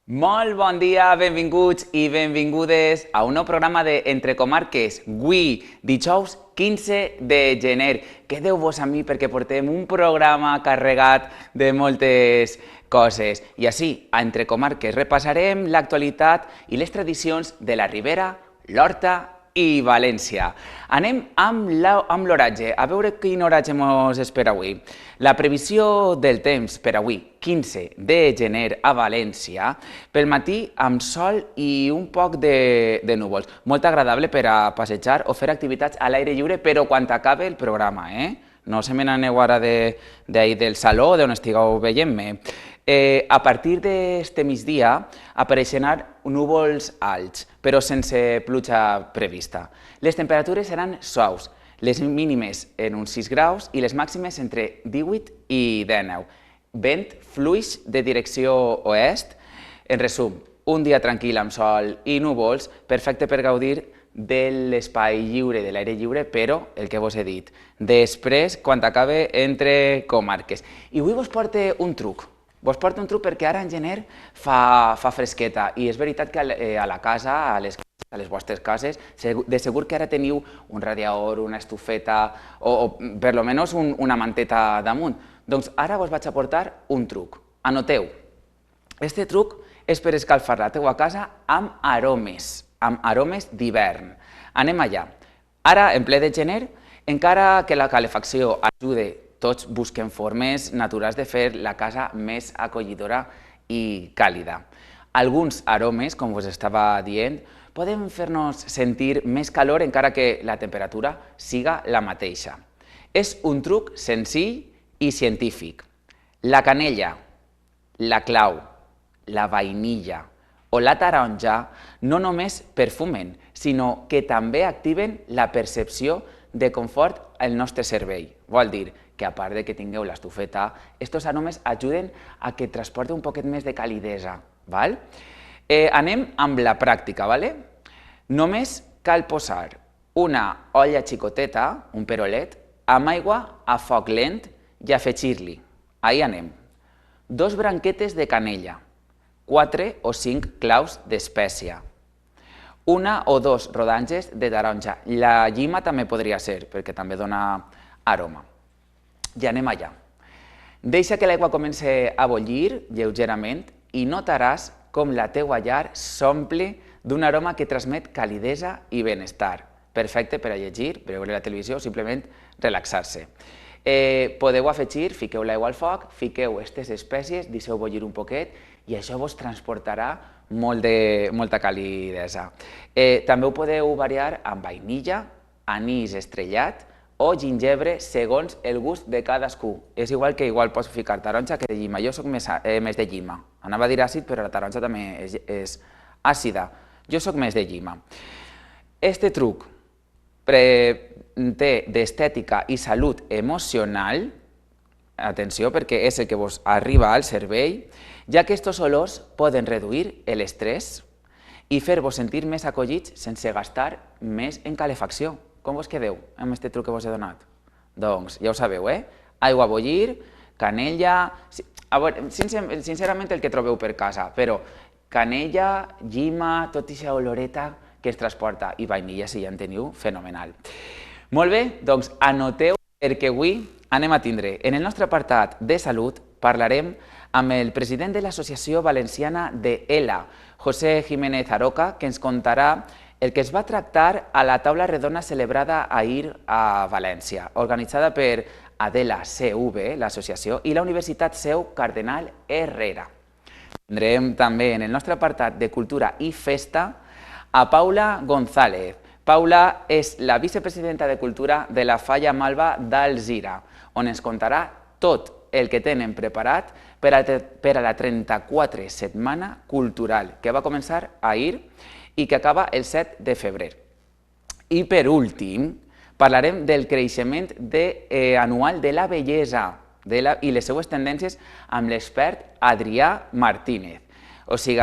Molt bon dia, benvinguts i benvingudes a un nou programa de Entre Comarques. Avui, dijous 15 de gener. Quedeu-vos amb mi perquè portem un programa carregat de moltes coses. I així, a Entre Comarques, repassarem l'actualitat i les tradicions de la Ribera, l'Horta i València. Anem amb l'oratge, a veure quin oratge ens espera avui. La previsió del temps per avui, 15 de gener a València, pel matí amb sol i un poc de núvols. Molt agradable per a passejar o fer activitats a l'aire lliure, però quan acabe el programa, No se me n'aneu ara d'ahir del saló, d'on estigueu veient-me. A partir d'este migdia apareixeran núvols alts, però sense pluja prevista. Les temperatures seran suaus, les mínimes en uns 6 graus i les màximes entre 18 i 19. Vent fluix de direcció oest. En resum, un dia tranquil amb sol i núvols, perfecte per gaudir de l'espai lliure, de l'aire lliure, però el que vos he dit, després, quan acabe Entre Comarques. I avui vos porto un truc. Vos porto un truc perquè ara en gener fa fresqueta i és veritat que a la casa, a les vostres cases, de segur que ara teniu un radiador, una estufeta o per lo menos una manteta damunt. Doncs ara vos vaig a portar un truc. Anoteu. Este truc és per escalfar la teua casa amb aromes d'hivern. Anem allà. Ara, en ple de gener, encara que la calefacció ajude, tots busquem formes naturals de fer la casa més acollidora i càlida. Alguns aromes, com us estava dient, poden fer-nos sentir més calor encara que la temperatura siga la mateixa. És un truc senzill i científic. La canella, la clau, la vainilla o la taronja no només perfumen, sinó que també activen la percepció de confort al nostre cervell. Vol dir que a part de que tingueu l'estufeta, estos aromes ajuden a que transporti un poquet més de calidesa. Anem amb la pràctica. Només cal posar una olla xicoteta, un perolet, amb aigua a foc lent i afegir-li. Ahí anem. 2 branquetes de canella, 4 o 5 claus d'espècia, 1 o 2 rodanges de taronja. La llima també podria ser, perquè també dona aroma. I anem allà. Deixa que l'aigua comenci a bullir lleugerament i notaràs com la teua llar s'omple d'un aroma que transmet calidesa i benestar. Perfecte per a llegir, veure la televisió o simplement relaxar-se. Podeu afegir, fiqueu l'aigua al foc, fiqueu aquestes espècies, deixeu bullir un poquet i això vos transportarà molta calidesa. També ho podeu variar amb vainilla, anís estrellat o gingebre segons el gust de cadascú. És igual que pots ficar taronja que de llima. Jo soc més de llima. Anava a dir àcid, però la taronja també és àcida. Jo soc més de llima. Este truc té d'estètica i salut emocional, atenció perquè és el que vos arriba al cervell, ja que aquests olors poden reduir l'estrès i fer-vos sentir més acollits sense gastar més en calefacció. Com vos quedeu amb aquest truc que vos he donat? Doncs ja ho sabeu, Aigua a bullir, canella... A veure, sincerament el que trobeu per casa, però canella, llima, tot aquesta oloreta que es transporta, i vainilla, si ja en teniu, fenomenal. Molt bé, doncs anoteu perquè avui anem a tindre. En el nostre apartat de salut parlarem amb el president de l'Associació Valenciana de ELA, José Jiménez Aroca, que ens contarà el que es va tractar a la taula redona celebrada ahir a València, organitzada per Adela CV, l'associació, i la Universitat Seu Cardenal Herrera. Tindrem també en el nostre apartat de cultura i festa a Paula González. Paula és la vicepresidenta de Cultura de la Falla Malva d'Alzira, on ens contarà tot el que tenen preparat per a la 34 Setmana Cultural, que va començar ahir i que acaba el 7 de febrer. I per últim, parlarem del creixement anual de la bellesa i les seues tendències amb l'expert Adrià Martínez. O sigui,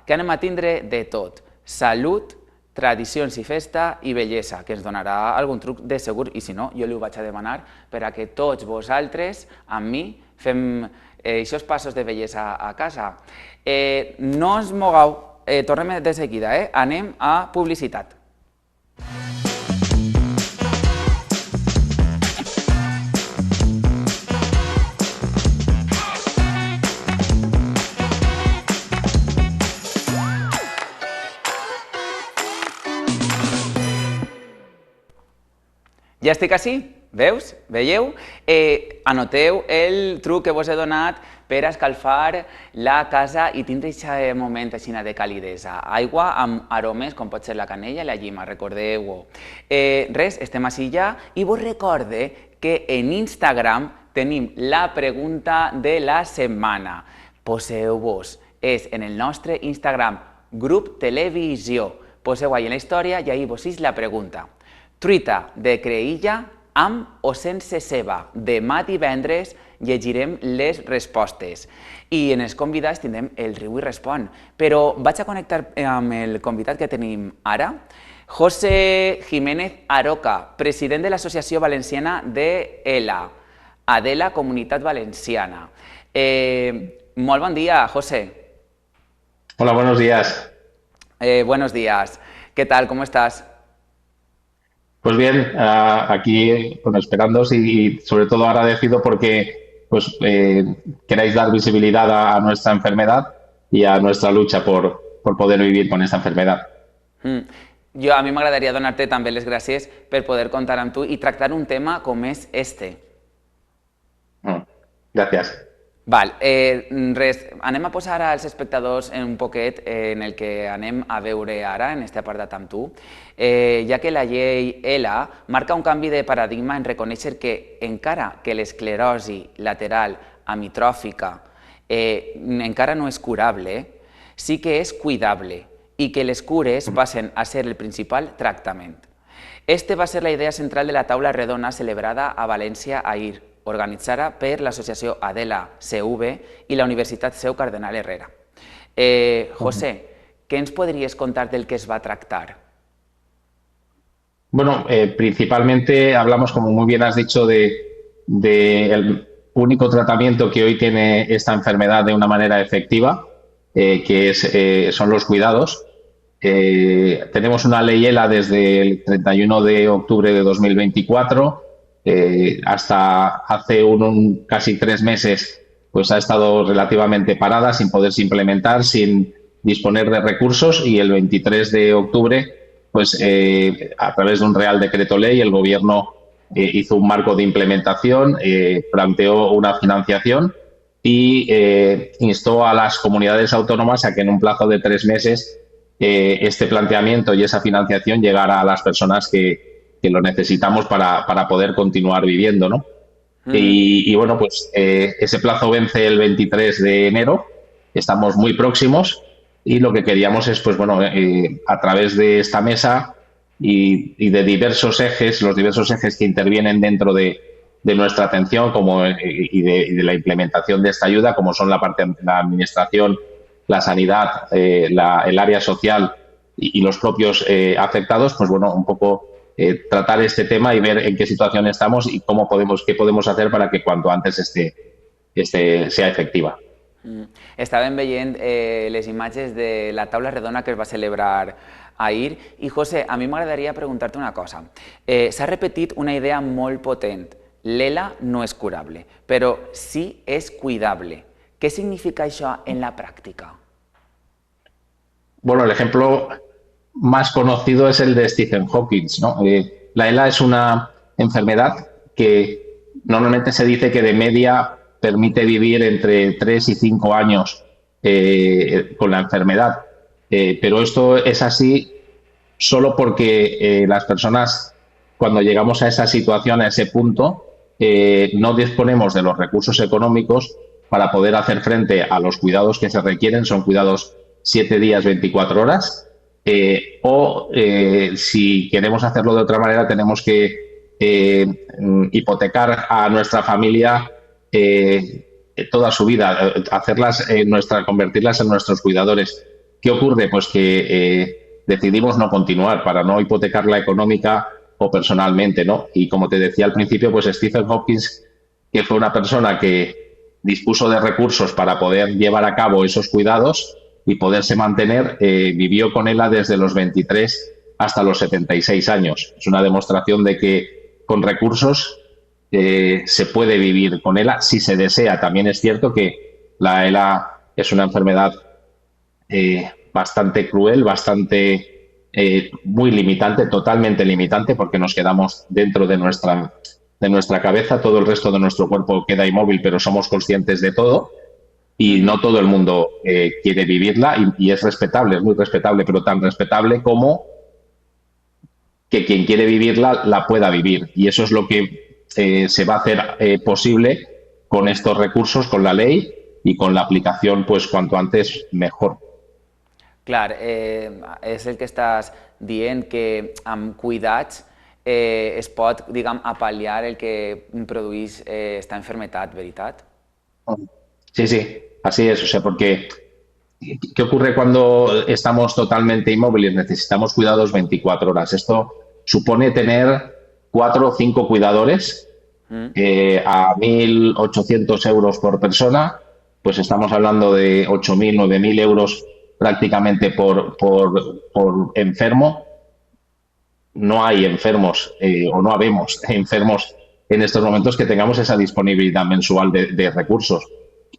que anem a tindre de tot: salut, tradicions i festa i bellesa, que ens donarà algun truc de segur, i si no, jo li ho vaig a demanar per a que tots vosaltres, amb mi, fem aquests passos de bellesa a casa. No us mogueu, tornem de seguida, anem a publicitat. Ja estic ací, veus? Veieu? Anoteu el truc que vos he donat per escalfar la casa i tindre aquest moment així de calidesa. Aigua amb aromes com pot ser la canella i la llima, recordeu-ho. Res, estem ací ja i vos recorde que en Instagram tenim la pregunta de la setmana. Poseu-vos, és en el nostre Instagram, grup televisió. Poseu ahí en la història i ahí vos és la pregunta. Truita de creïlla amb o sense ceba. Demà divendres llegirem les respostes. I en els convidats tindrem el Riu i Respon. Però vaig a connectar amb el convidat que tenim ara. José Jiménez Aroca, president de l'Associació Valenciana d'ELA, Adela Comunitat Valenciana. Molt bon dia, José. Hola, buenos días. Buenos días. ¿Qué tal? ¿Cómo estás? Pues bien, aquí esperándoos y sobre todo agradecido porque queráis dar visibilidad a nuestra enfermedad y a nuestra lucha por poder vivir con esta enfermedad. A mi m'agradaria donar-te també les gràcies per poder comptar amb tu i tractar un tema com és este. Gracias. Val, res, anem a posar als espectadors un poquet en el que anem a veure ara, en este apartat amb tu, ja que la llei ELA marca un canvi de paradigma en reconèixer que encara que l'esclerosi lateral amitròfica encara no és curable, sí que és cuidable i que les cures passen a ser el principal tractament. Este va ser la idea central de la taula redona celebrada a València ahir, organitzada per l'associació Adela CV i la Universitat Seu Cardenal Herrera. José, què ens podries contar del que es va tractar? Bueno, principalmente hablamos, como muy bien has dicho, del único tratamiento que hoy tiene esta enfermedad de una manera efectiva, son los cuidados. Tenemos una ley ELA desde el 31 de octubre de 2024, hasta hace casi 3 meses pues ha estado relativamente parada, sin poderse implementar, sin disponer de recursos, y el 23 de octubre pues a través de un Real Decreto Ley el Gobierno hizo un marco de implementación, planteó una financiación y instó a las comunidades autónomas a que en un plazo de 3 meses este planteamiento y esa financiación llegara a las personas que lo necesitamos para poder continuar viviendo, ¿no? Y bueno, pues ese plazo vence el 23 de enero, estamos muy próximos y lo que queríamos es, pues bueno, a través de esta mesa y de diversos ejes, los diversos ejes que intervienen dentro de nuestra atención y de la implementación de esta ayuda, como son la parte de la administración, la sanidad, el área social y los propios afectados, pues bueno, un poco tratar este tema y ver en qué situación estamos y qué podemos hacer para que cuanto antes sea efectiva. Estàvem veient les imatges de la taula redona que es va celebrar ahir i, José, a mi m'agradaria preguntar-te una cosa. S'ha repetit una idea molt potent. L'ELA no és curable, però sí és cuidable. ¿Qué significa eso en la práctica? Bueno, el ejemplo más conocido es el de Stephen Hawking, ¿no? La ELA es una enfermedad que normalmente se dice que de media permite vivir entre 3 y 5 años con la enfermedad, pero esto es así solo porque las personas, cuando llegamos a esa situación, a ese punto, no disponemos de los recursos económicos para poder hacer frente a los cuidados que se requieren. Son cuidados 7 días, 24 horas, si queremos hacerlo de otra manera, tenemos que hipotecar a nuestra familia toda su vida, convertirlas en nuestros cuidadores. ¿Qué ocurre? Pues que decidimos no continuar para no hipotecarla económica o personalmente, ¿no? Y como te decía al principio, pues Stephen Hawking, que fue una persona que dispuso de recursos para poder llevar a cabo esos cuidados y poderse mantener, vivió con ELA desde los 23 hasta los 76 años. Es una demostración de que con recursos se puede vivir con ELA si se desea. También es cierto que la ELA es una enfermedad bastante cruel, muy limitante, totalmente limitante, porque nos quedamos dentro de nuestra cabeza, todo el resto de nuestro cuerpo queda inmóvil, pero somos conscientes de todo y no todo el mundo quiere vivirla y es respetable, es muy respetable, pero tan respetable como que quien quiere vivirla la pueda vivir. Y eso es lo que se va a hacer posible con estos recursos, con la ley y con la aplicación, pues cuanto antes mejor. Clar, és el que estàs dient, que amb cuidats es pot, diguem, apal·liar el que produeix esta enfermedad, veritat? Sí, sí, así es. O sea, porque ¿qué ocurre cuando estamos totalmente inmóviles? Necesitamos cuidados 24 horas. Esto supone tener 4 o 5 cuidadores a 1.800 euros por persona. Pues estamos hablando de 8.000, 9.000 euros prácticamente por enfermo. No hay enfermos o no habemos enfermos en estos momentos que tengamos esa disponibilidad mensual de recursos.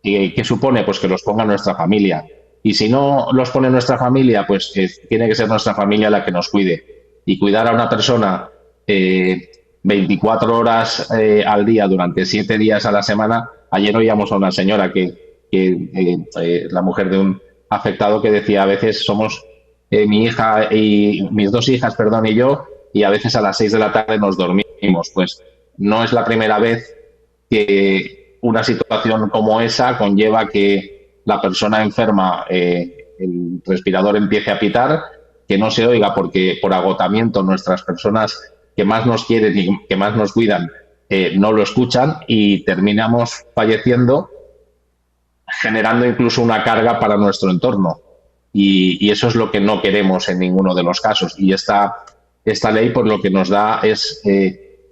¿Qué supone? Pues que los ponga nuestra familia. Y si no los pone nuestra familia, pues tiene que ser nuestra familia la que nos cuide. Y cuidar a una persona 24 horas al día durante 7 días a la semana. Ayer oíamos a una señora la mujer de un afectado, que decía: a veces somos mi hija y mis 2 hijas, perdón, y yo, y a veces a las 6 de la tarde nos dormimos. Pues no es la primera vez que una situación como esa conlleva que la persona enferma, el respirador empiece a pitar, que no se oiga porque por agotamiento nuestras personas que más nos quieren y que más nos cuidan no lo escuchan y terminamos falleciendo, generando incluso una carga para nuestro entorno. Y eso es lo que no queremos en ninguno de los casos. Y esta ley, pues, lo que nos da es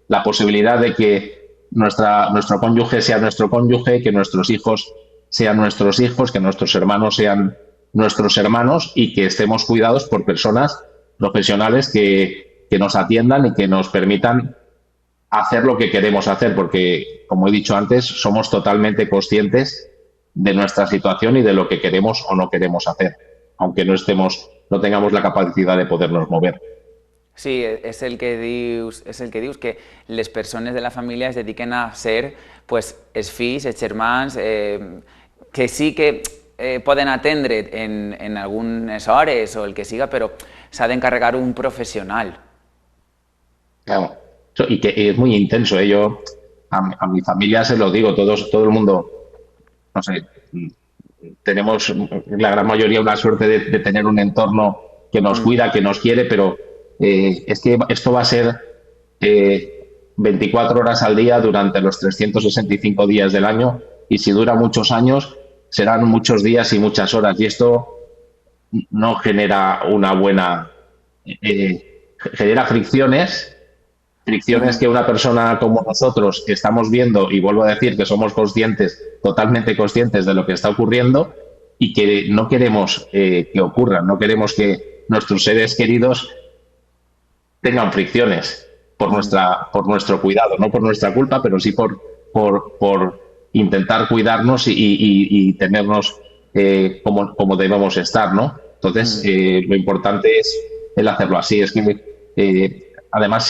la posibilidad de que nuestro cónyuge sea nuestro cónyuge, que nuestros hijos sean nuestros hijos, que nuestros hermanos sean nuestros hermanos y que estemos cuidados por personas profesionales que nos atiendan y que nos permitan hacer lo que queremos hacer, porque, como he dicho antes, somos totalmente conscientes de nuestra situación y de lo que queremos o no queremos hacer, aunque no tengamos la capacidad de podernos mover. Sí, és el que dius, que les persones de la família es dediquen a ser, pues, els fills, els germans, que sí que poden atendre en algunes hores o el que siga, però s'ha d'encarregar un professional. Claro. Y que es muy intenso. Yo a mi familia se lo digo, todo el mundo, no sé, tenemos la gran mayoría una suerte de tener un entorno que nos cuida, que nos quiere, pero es que esto va a ser 24 horas al día durante los 365 días del año, y si dura muchos años serán muchos días y muchas horas, y esto no genera una buena... genera fricciones que una persona como nosotros que estamos viendo, y vuelvo a decir que somos totalmente conscientes de lo que está ocurriendo y que no queremos que ocurra, no queremos que nuestros seres queridos tengan fricciones por nuestro cuidado, no por nuestra culpa, pero sí por intentar cuidarnos y tenernos como debemos estar, ¿no? Entonces, lo importante es el hacerlo así. Es que, además,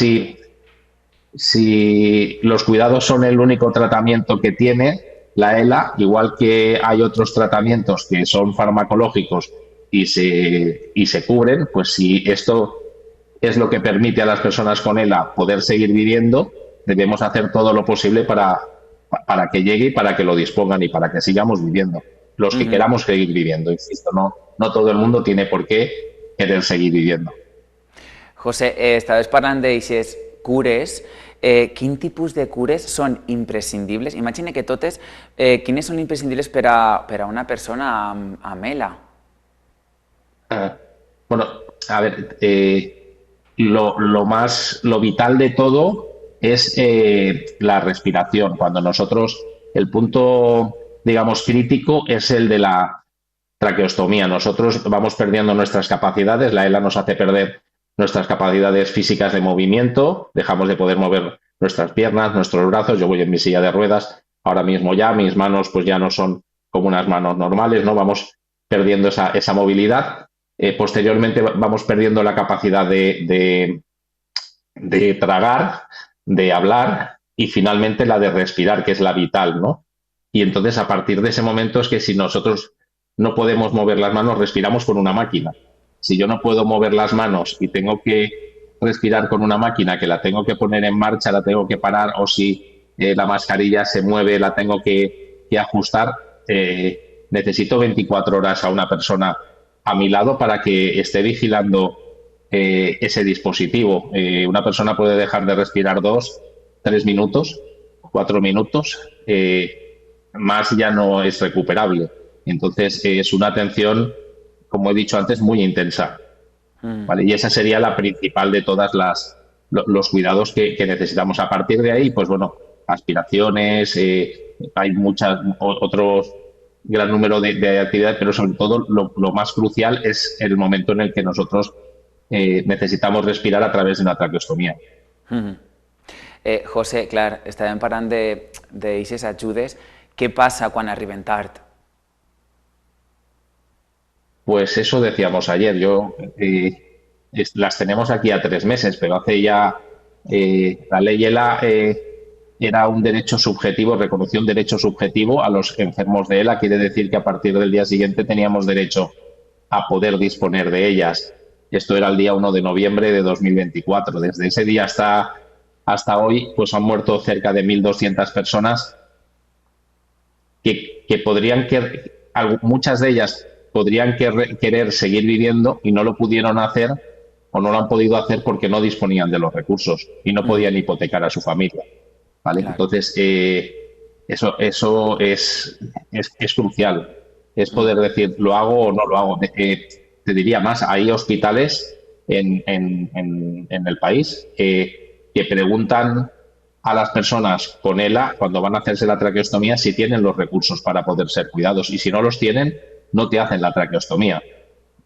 si los cuidados son el único tratamiento que tiene la ELA, igual que hay otros tratamientos que son farmacológicos y se cubren, pues si esto es lo que permite a las personas con ELA poder seguir viviendo, debemos hacer todo lo posible para que llegue y para que lo dispongan y para que sigamos viviendo. Los que queramos seguir viviendo, insisto, no todo el mundo tiene por qué querer seguir viviendo. José, estaves parlant d'aixes cures. Quin tipus de cures són imprescindibles? Imagina que totes, quines són imprescindibles per a una persona amb ELA? Bueno, a ver, lo vital de todo es la respiración. Cuando nosotros, el punto digamos, crítico es el de la traqueostomía. Nosotros vamos perdiendo nuestras capacidades, la ELA nos hace perder nuestras capacidades físicas de movimiento, dejamos de poder mover nuestras piernas, nuestros brazos. Yo voy en mi silla de ruedas ahora mismo ya, mis manos pues ya no son como unas manos normales, ¿no? Vamos perdiendo esa movilidad. Posteriormente vamos perdiendo la capacidad de tragar, de hablar y finalmente la de respirar, que es la vital, ¿no? Y entonces a partir de ese momento es que si nosotros no podemos mover las manos, respiramos con una máquina. Si yo no puedo mover las manos y tengo que respirar con una máquina que la tengo que poner en marcha, la tengo que parar, o si la mascarilla se mueve, la tengo que ajustar, necesito 24 horas a una persona a mi lado para que esté vigilando ese dispositivo. Una persona puede dejar de respirar 2, 3 minutos, 4 minutos, más ya no es recuperable. Entonces es una atención, como he dicho antes, muy intensa. ¿Vale? Y esa sería la principal de todas los cuidados que necesitamos. A partir de ahí, pues bueno, aspiraciones, hay otros gran número de actividades, pero sobre todo lo más crucial es el momento en el que nosotros necesitamos respirar a través de una traqueostomía. José, clar, estàvem parlant d'aixes ajudes. Què passa quan arriben tard? Pues eso decíamos ayer. Las tenemos aquí a 3 meses, pero hace ya la ley ELA era un derecho subjetivo, reconoció un derecho subjetivo a los enfermos de ELA. Quiere decir que a partir del día siguiente teníamos derecho a poder disponer de ellas. Esto era el día 1 de noviembre de 2024. Desde ese día hasta hoy, pues han muerto cerca de 1.200 personas que podrían muchas de ellas podrían querer seguir viviendo y no lo pudieron hacer o no lo han podido hacer porque no disponían de los recursos y no podían hipotecar a su familia. ¿Vale? Claro. Entonces, eso es crucial. Es poder decir, ¿lo hago o no lo hago? Te diría más, hay hospitales en el país que preguntan a las personas con ELA, cuando van a hacerse la traqueostomía, si tienen los recursos para poder ser cuidados. Y si no los tienen, no te hacen la traqueostomía.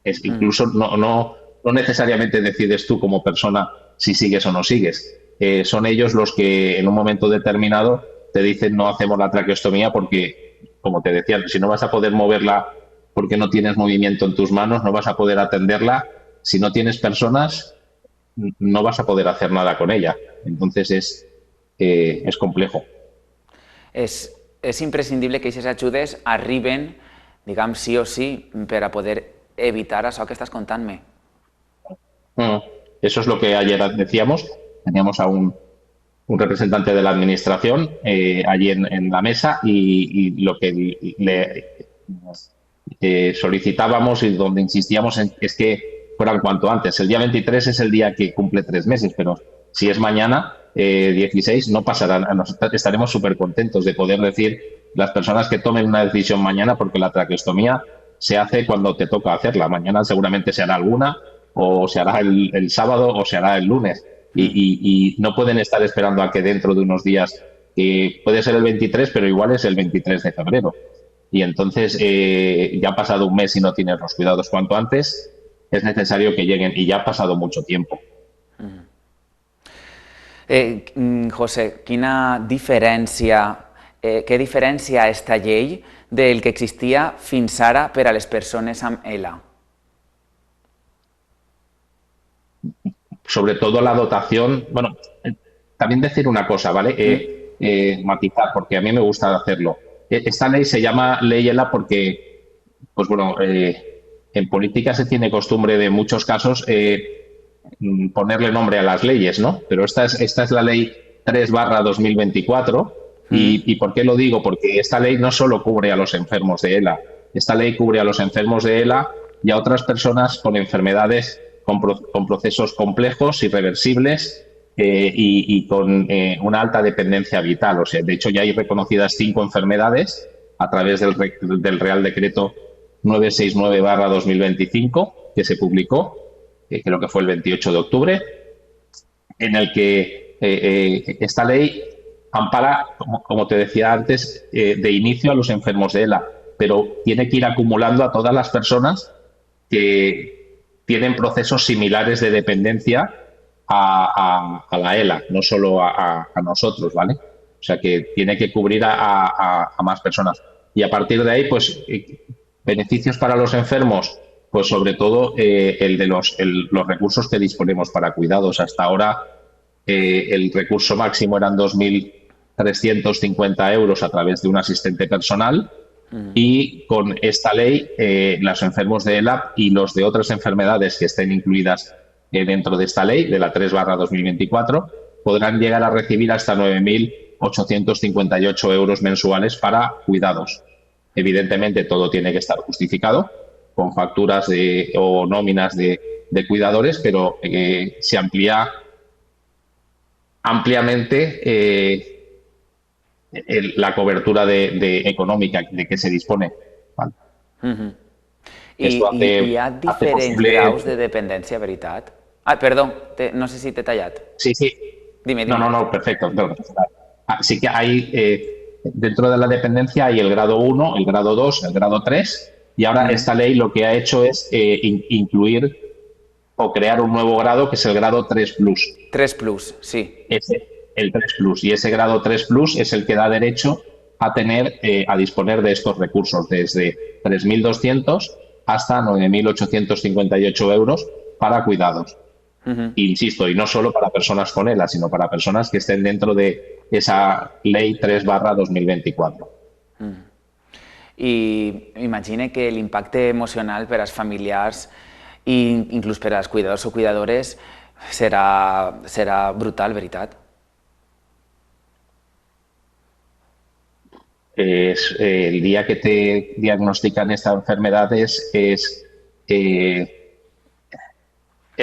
Incluso no necesariamente decides tú como persona si sigues o no sigues. Son ellos los que en un momento determinado te dicen no hacemos la traqueostomía porque, como te decía, si no vas a poder moverla porque no tienes movimiento en tus manos, no vas a poder atenderla. Si no tienes personas, no vas a poder hacer nada con ella. Entonces es complejo. És imprescindible que aquestes ajudes arriben, diguem, sí o sí, per a poder evitar això que estàs contant-me. Eso es lo que ayer decíamos. Teníamos a un representante de la administración allí en la mesa y lo que le solicitábamos y donde insistíamos es que fueran cuanto antes. El día 23 es el día que cumple 3 meses, pero si es mañana, 16, no pasarán. Estaremos súper contentos de poder decir las personas que tomen una decisión mañana, porque la traqueostomía se hace cuando te toca hacerla. Mañana seguramente se hará alguna, o se hará el sábado, o se hará el lunes. Y no pueden estar esperando a que dentro de unos días, puede ser el 23, pero igual es el 23 de febrero. Y entonces ya ha pasado un mes y no tienes los cuidados cuanto antes, es necesario que lleguen, y ya ha pasado mucho tiempo. José, què diferencia esta llei del que existia fins ara per a les persones amb ELA? Sobre todo la dotación. Bueno, también decir una cosa, ¿vale? Matizar, porque a mí me gusta hacerlo. Esta ley se llama Ley ELA porque, pues bueno, en política se tiene costumbre de muchos casos ponerle nombre a las leyes, ¿no? Pero esta es la Ley 3/2024. ¿Y por qué lo digo? Porque esta ley no solo cubre a los enfermos de ELA, esta ley cubre a los enfermos de ELA y a otras personas con enfermedades con procesos complejos, irreversibles y con una alta dependencia vital. O sea, de hecho ya hay reconocidas 5 enfermedades a través del Real Decreto 969/2025 que se publicó, creo que fue el 28 de octubre, en el que esta ley ampara, como te decía antes, de inicio a los enfermos de ELA, pero tiene que ir acumulando a todas las personas que tienen procesos similares de dependencia a la ELA, no solo a nosotros, ¿vale? O sea que tiene que cubrir a más personas. Y a partir de ahí, pues, beneficios para los enfermos, pues sobre todo el de los recursos que disponemos para cuidados. Hasta ahora el recurso máximo eran 2.350 euros a través de un asistente personal y con esta ley los enfermos de ELA y los de otras enfermedades que estén incluidas dentro de esta ley, de la 3/2024, podrán llegar a recibir hasta 9.858 euros mensuales para cuidados. Evidentemente todo tiene que estar justificado con facturas o nóminas de cuidadores, pero se amplía ampliamente la cobertura económica de que se dispone. ¿Vale? Uh-huh. Esto Hi ha diferents graus de dependència, veritat? Ah, perdó, no sé si t'he tallat. Sí, sí. Dime. No, perfecto. Sí que hay, dentro de la dependencia hay el grado 1, el grado 2, el grado 3, y ahora esta ley lo que ha hecho es incluir o crear un nuevo grado que es el grado 3+. 3+, sí. El 3+, y ese grado 3+ es el que da derecho a a disponer de estos recursos, desde 3.200 hasta 9.858 euros para cuidados. Uh-huh. Insisto, y no solo para personas con ELA, sino para personas que estén dentro de esa ley 3/2024. I imagine que l'impacte emocional per als familiars i inclús per als cuidadors o cuidadores serà brutal, veritat? El día que te diagnostican esta enfermedad es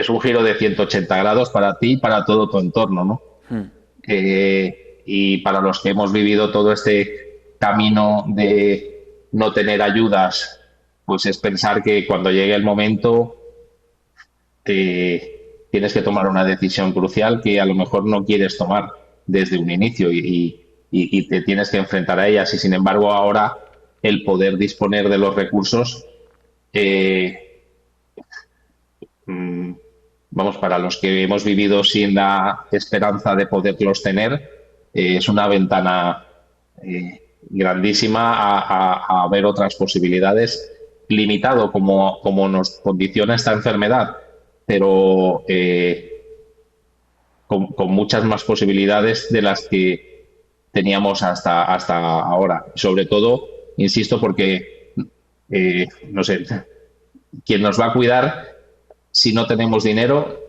un giro de 180 grados para ti y para todo tu entorno, ¿no? Y para los que hemos vivido todo este camino de no tener ayudas, pues es pensar que cuando llegue el momento tienes que tomar una decisión crucial que a lo mejor no quieres tomar desde un inicio y te tienes que enfrentar a ellas. Y sin embargo ahora el poder disponer de los recursos, para los que hemos vivido sin la esperanza de poderlos tener, es una ventana grandísima a ver otras posibilidades, limitado como nos condiciona esta enfermedad, pero con muchas más posibilidades de las que teníamos hasta ahora. Sobre todo, insisto, porque, no sé, quien nos va a cuidar, si no tenemos dinero,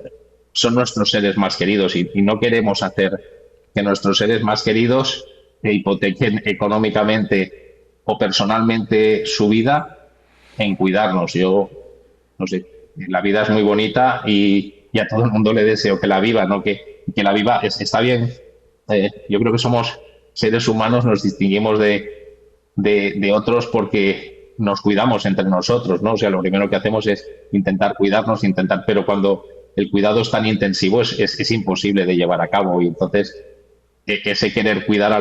son nuestros seres más queridos y no queremos hacer que nuestros seres más queridos hipotequen económicamente o personalmente su vida en cuidarnos. Yo, no sé, la vida es muy bonita y a todo el mundo le deseo que la viva, ¿no? Que la viva está bien. Yo creo que somos seres humanos, nos distinguimos de otros porque nos cuidamos entre nosotros, ¿no? O sea, lo primero que hacemos es intentar cuidarnos, pero cuando el cuidado es tan intensivo es imposible de llevar a cabo y entonces ese querer cuidar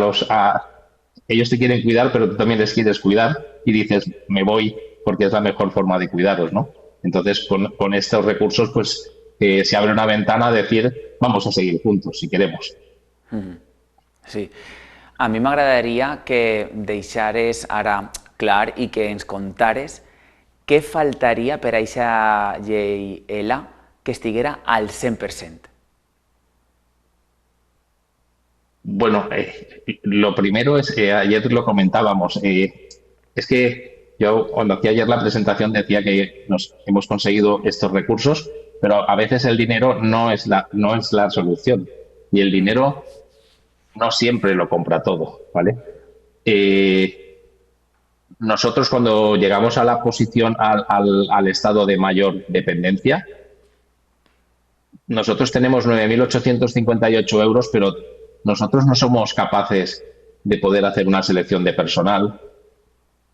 ellos te quieren cuidar, pero tú también les quieres cuidar y dices, me voy porque es la mejor forma de cuidaros, ¿no? Entonces, con estos recursos, pues se abre una ventana a decir, vamos a seguir juntos, si queremos. Sí. A mi m'agradaria que deixares ara clar i que ens contares què faltaria per a aquesta llei ELA que estiguera al 100%. Bueno, lo primero es, ayer lo comentábamos, es que yo cuando hacía ayer la presentación decía que hemos conseguido estos recursos, pero a veces el dinero no es la solución y el dinero no siempre lo compra todo, ¿vale? Nosotros cuando llegamos a la posición al estado de mayor dependencia, nosotros tenemos 9.858 euros, pero nosotros no somos capaces de poder hacer una selección de personal,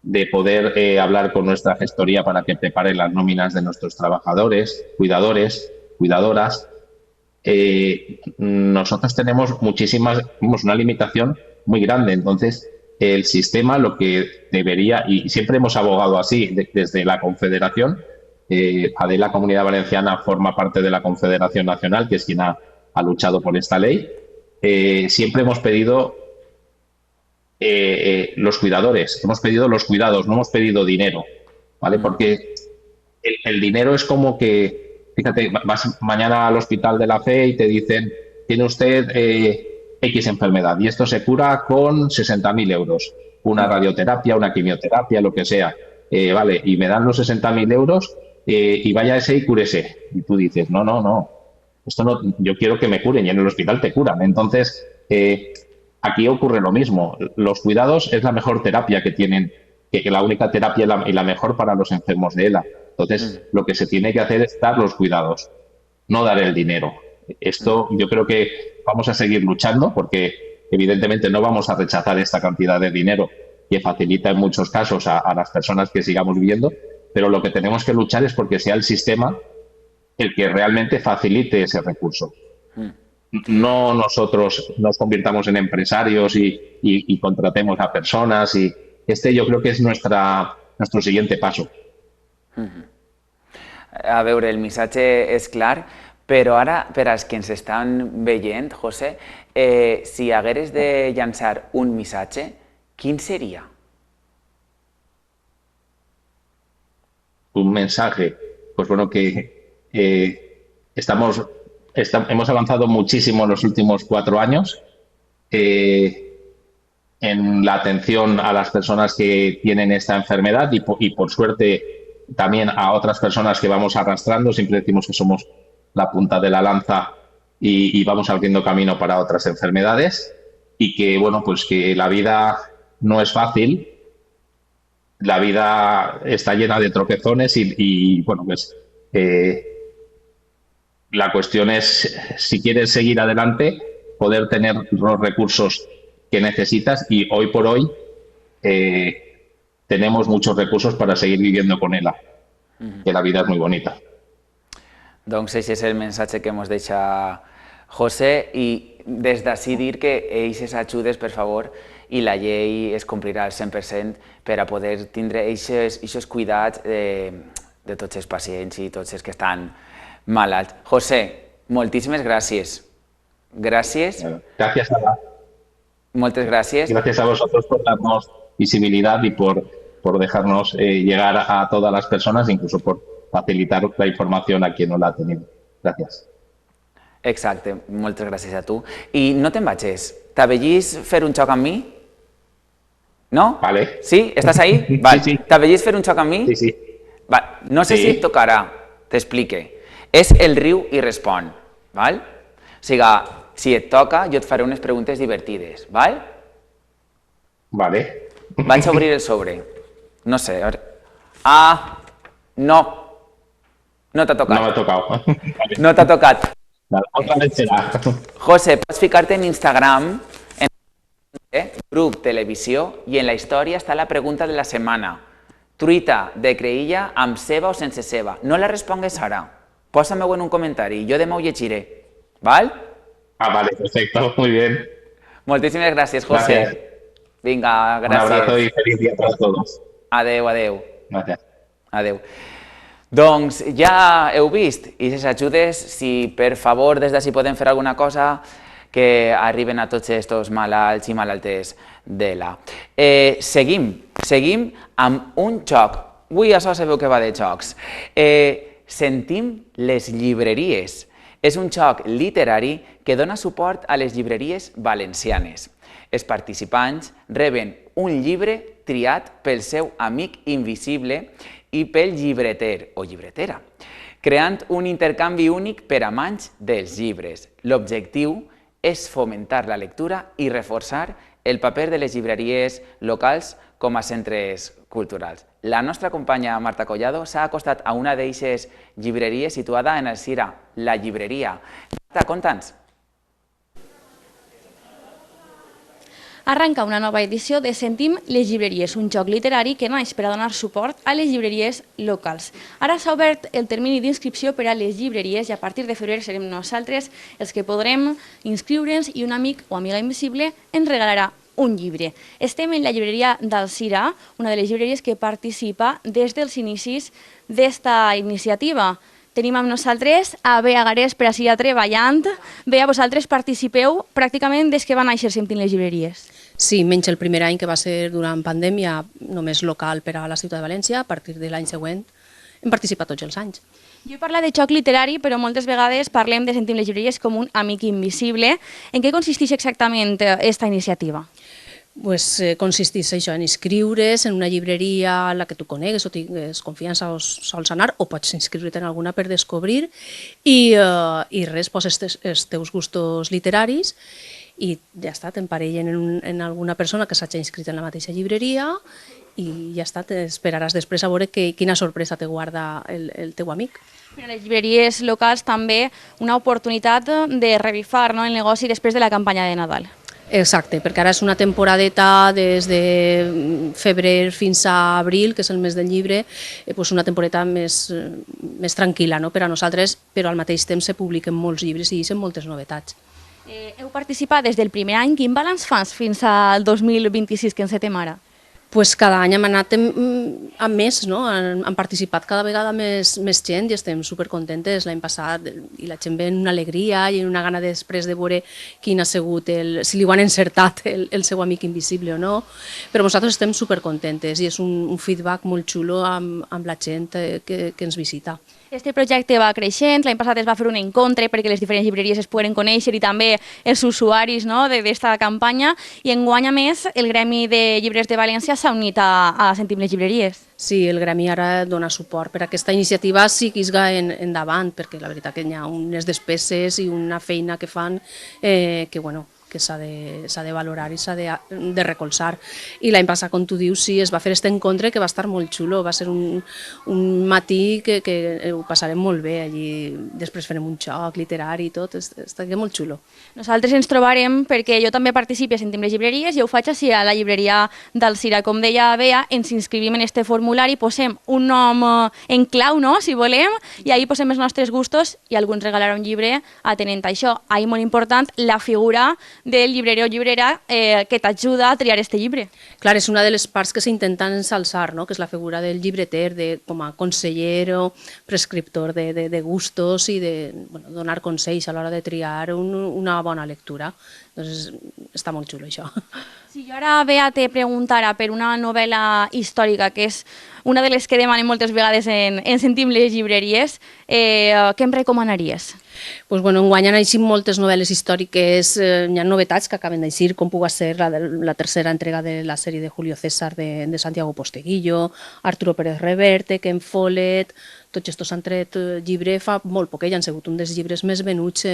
de poder hablar con nuestra gestoría para que prepare las nóminas de nuestros trabajadores, cuidadores, cuidadoras. nosotros tenemos una limitación muy grande. Entonces, el sistema lo que debería, y siempre hemos abogado así desde la Confederación, Adela Comunidad Valenciana forma parte de la Confederación Nacional, que es quien ha luchado por esta ley. Siempre hemos pedido los cuidadores, hemos pedido los cuidados, no hemos pedido dinero, ¿vale? Porque el dinero es como que, fíjate, vas mañana al hospital de la fe y te dicen, tiene usted X enfermedad y esto se cura con 60.000 euros, una radioterapia, una quimioterapia, lo que sea, vale, y me dan los 60.000 euros y vaya ese y cúrese. Y tú dices, no, no, no, esto no, yo quiero que me curen y en el hospital te curan. Entonces, aquí ocurre lo mismo. Los cuidados es la mejor terapia que tienen, que la única terapia y la mejor para los enfermos de ELA. Entonces, lo que se tiene que hacer es dar los cuidados, no dar el dinero. Esto yo creo que vamos a seguir luchando porque evidentemente no vamos a rechazar esta cantidad de dinero que facilita en muchos casos a las personas que sigamos viviendo, pero lo que tenemos que luchar es porque sea el sistema el que realmente facilite ese recurso. No nosotros nos convirtamos en empresarios y contratemos a personas. Y yo creo que es nuestro siguiente paso. A veure, el missatge és clar, però ara, per als que ens estan veient, José, si hagueres de llançar un missatge, quin seria? Un mensaje, pues bueno, que hemos avanzado muchísimo en los últimos 4 años en la atención a las personas que tienen esta enfermedad y por suerte también a otras personas que vamos arrastrando. Siempre decimos que somos la punta de la lanza y vamos abriendo camino para otras enfermedades y que, bueno, pues que la vida no es fácil, la vida está llena de tropezones y bueno, pues la cuestión es, si quieres seguir adelante, poder tener los recursos que necesitas y hoy por hoy tenemos muchos recursos para seguir viviendo con ELA, que la vida és molt bonita. Doncs aquest és el missatge que ens deixa José i des d'ací dir que aquestes ajudes, per favor, i la llei es complirà al 100% per a poder tindre aquests cuidats de tots els pacients i tots els que estan malalts. José, moltíssimes gràcies. Gràcies. Gracias a Moltes gràcies. Gracias a vosotros por darnos visibilidad y por dejarnos llegar a todas las personas, incluso por facilitar la información a quien no la ha tenido. Gracias. Exacte, moltes gràcies a tu. I no te'n vagis, t'avellís fer un xoc amb mi? No? Vale. Sí? Estàs ahí? Val. Sí, sí. T'avellís fer un xoc amb mi? Sí, sí. Val. No sé si et tocarà, t'explique. És el riu i respon, val? O sigui, si et toca, jo et faré unes preguntes divertides, val? Vale. Vaig a obrir el sobre. No sé, a veure... Ah, no. No t'ha tocat. No m'ha tocat. No t'ha tocat. Otra vez será. José, pots ficar-te en Instagram, en grup televisió, i en la història està la pregunta de la setmana. Truita de creïlla amb ceba o sense ceba. No la respongues ara. Posa-me-ho en un comentari, jo demà ho llegiré. Val? Ah, vale, perfecto, muy bien. Moltíssimes gràcies, José. Gracias. Vinga, Un abrazo gràcies. y feliz día para todos. Adeu, adeu. Gracias. Adeu. Doncs ja heu vist, i les ajudes, si per favor des d'ací podem fer alguna cosa, que arriben a tots aquests malalts i malaltes d'ELA. Seguim amb un xoc. Avui això sabeu que va de xocs. Sentim les llibreries. És un xoc literari que dona suport a les llibreries valencianes. Els participants reben un llibre triat pel seu amic invisible i pel llibreter o llibretera, creant un intercanvi únic per a amants dels llibres. L'objectiu és fomentar la lectura i reforçar el paper de les llibreries locals com a centres culturals. La nostra companya Marta Collado s'ha acostat a una d'aquestes llibreries situada en el Cira, la llibreria. Marta, conta'ns. Arranca una nova edició de Sentim les llibreries, un joc literari que naix per a donar suport a les llibreries locals. Ara s'ha obert el termini d'inscripció per a les llibreries i a partir de febrer serem nosaltres els que podrem inscriure'ns i un amic o amiga invisible ens regalarà un llibre. Estem en la llibreria d'Alzira, una de les llibreries que participa des dels inicis d'esta iniciativa. Tenim amb nosaltres a Bea Garés per ací treballant. Bea, vosaltres participeu pràcticament des que va néixer Sentim les llibreries. Sí, menys el primer any que va ser durant pandèmia, només local per a la ciutat de València. A partir de l'any següent hem participat tots els anys. Jo he parlat de xoc literari, però moltes vegades parlem de Sentim les llibreries com un amic invisible. En què consisteix exactament aquesta iniciativa? Pues, consisteix això, en inscriure's en una llibreria a la que tu conegues o tingues confiança o sols anar, o pots inscriure't en alguna per descobrir i res, poses els teus gustos literaris i ja està, t'emparellen en alguna persona que s'hagi inscrit en la mateixa llibreria i ja està, t'esperaràs després a veure quina sorpresa te guarda el teu amic. Per a les llibreries locals també una oportunitat de revifar el negoci després de la campanya de Nadal. Exacte, perquè ara és una temporadeta des de febrer fins a abril, que és el mes del llibre, una temporada més tranquil·la per a nosaltres, però al mateix temps se publiquen molts llibres i hi són moltes novetats. Heu participat des del primer any. Quin balanç fas fins al 2026 que encetem ara? Pues cada any hem anat amb més, no? Han participat cada vegada més gent i estem supercontentes. L'any passat i la gent ve en una alegria i una gana després de veure quin ha sigut, si li ho han encertat el seu amic invisible o no. Però nosaltres estem supercontentes i és un feedback molt xulo amb la gent que ens visita. Este projecte va creixent, l'any passat es va fer un encontre perquè les diferents llibreries es poden conèixer i també els usuaris d'aquesta campanya i enguany a més el Gremi de Llibres de València s'ha unit a Sentim les llibreries. Sí, el Gremi ara dona suport per a aquesta iniciativa seguisca endavant perquè la veritat que hi ha unes despeses i una feina que fan que s'ha de valorar i s'ha de recolzar. I l'any passat, com tu dius, sí, es va fer aquest encontre que va estar molt xulo, va ser un matí que ho passarem molt bé allí, després farem un xoc literari i tot, estaria molt xulo. Nosaltres ens trobarem perquè jo també participi a Sentim les llibreries i ho faig així a la llibreria d'Alzira. Com deia Bea, ens inscrivim en este formulari, posem un nom en clau, si volem, i ahí posem els nostres gustos i algú ens regalarà un llibre atenent a això. Ahí molt important la figura del llibrerer o llibrera que t'ajuda a triar este llibre. Clar, és una de les parts que s'intenten ensalçar, que és la figura del llibreter com a conseller o prescriptor de gustos i de donar consells a l'hora de triar una bona lectura. Doncs està molt xulo això. Si jo ara, Bea, te preguntara per una novel·la històrica, que és una de les que demanem moltes vegades en Sentim les llibreries, què em recomanaries? Enguany han eixit moltes novel·les històriques, hi ha novetats que acaben d'eixir, com pugui ser la tercera entrega de la sèrie de Julio César de Santiago Posteguillo, Arturo Pérez Reverte, Ken Follett, tots estos han tret llibre fa molt poc, han sigut un dels llibres més venuts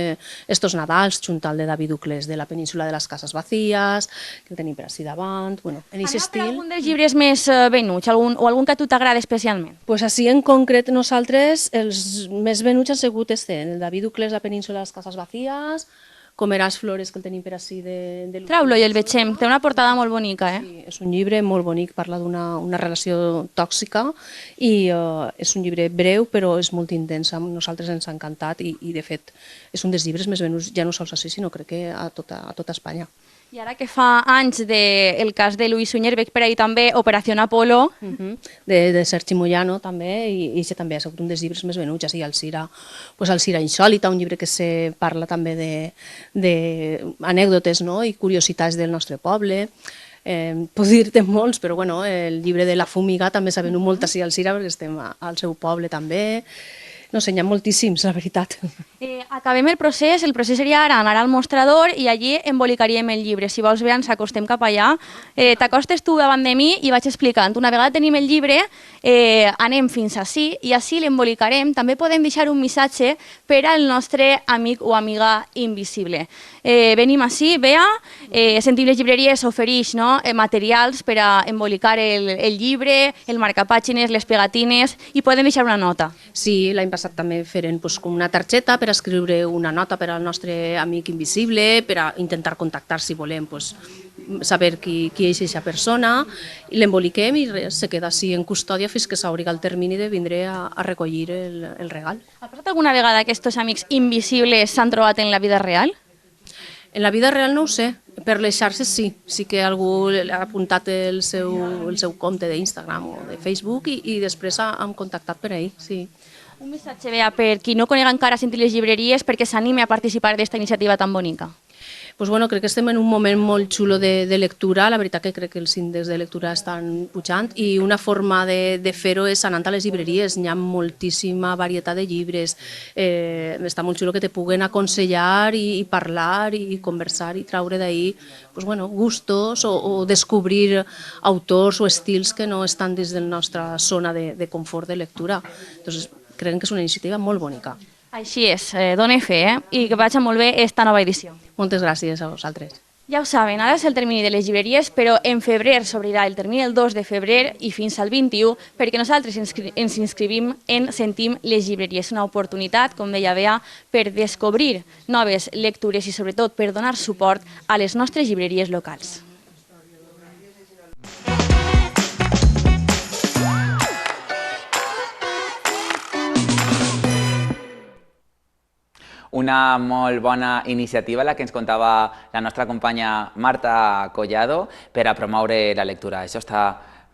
estos Nadals, junt al de David Uclés de la península de les Cases Vacíes, que el tenim per ací davant, en aquest estil. Algun dels llibres més venuts, o algun que a tu t'agrada especialment? Pues així en concret nosaltres els més venuts han sigut el David Uclés, la península de les Cases Vacíes, Comeràs flores, que el tenim per ací de... Trau-lo i el vegem, té una portada molt bonica, Sí, és un llibre molt bonic, parla d'una relació tòxica i és un llibre breu però és molt intens, a nosaltres ens ha encantat i de fet és un dels llibres més venuts, ja no sols així, sinó crec que a tota Espanya. I ara que fa anys del cas de Luis Sunyer, veig per ahí també Operació Apolo. De Sergi Moyano també, i aquest també ha sigut un dels llibres més venuts, així Alzira Insòlita, un llibre que se parla també d'anècdotes i curiositats del nostre poble. Puc dir-te molts, però el llibre de La Fumiga també s'ha venut molt així a Alzira perquè estem al seu poble també. No sé, n'hi ha moltíssims, la veritat. Acabem el procés seria ara anar al mostrador i allí embolicaríem el llibre. Si vols, bé, ens acostem cap allà. T'acostes tu davant de mi i vaig explicant. Una vegada tenim el llibre, anem fins ací i ací l'embolicarem. També podem deixar un missatge per al nostre amic o amiga invisible. Venim ací, Bea, Sentim les llibreries ofereix materials per a embolicar el llibre, el marcapàgines, les pegatines i podem deixar una nota. Sí, l'any passat també feren una targeta per escriure escriure una nota per al nostre amic invisible, per a intentar contactar, si volem, saber qui és aquesta persona, i l'emboliquem i res, se queda així en custòdia fins que s'obriga el termini de vindre a recollir el regal. Ha passat alguna vegada que aquests amics invisibles s'han trobat en la vida real? En la vida real no ho sé, per les xarxes sí. Sí que algú ha apuntat el seu compte d'Instagram o de Facebook i després hem contactat per ahí, sí. Un missatge, Bea, per qui no conega encara Sentim les llibreries perquè s'anime a participar d'esta iniciativa tan bonica. Pues bueno, crec que estem en un moment molt xulo de lectura, la veritat que crec que els índexs de lectura estan pujant i una forma de fer-ho és anant a les llibreries, hi ha moltíssima varietat de llibres, està molt xulo que te puguen aconsellar i parlar i conversar i traure d'ahí gustos o descobrir autors o estils que no estan dins de la nostra zona de confort de lectura. Entonces, crec que és una iniciativa molt bonica. Així és, done fe, i que vagi molt bé esta nova edició. Moltes gràcies a vosaltres. Ja ho saben, ara és el termini de les llibreries, però en febrer s'obrirà el termini el 2 de febrer i fins al 21, perquè nosaltres ens inscrivim en Sentim les llibreries. Una oportunitat, com deia Bea, per descobrir noves lectures i sobretot per donar suport a les nostres llibreries locals. Una molt bona iniciativa, la que ens contava la nostra companya Marta Collado, per a promoure la lectura. Això està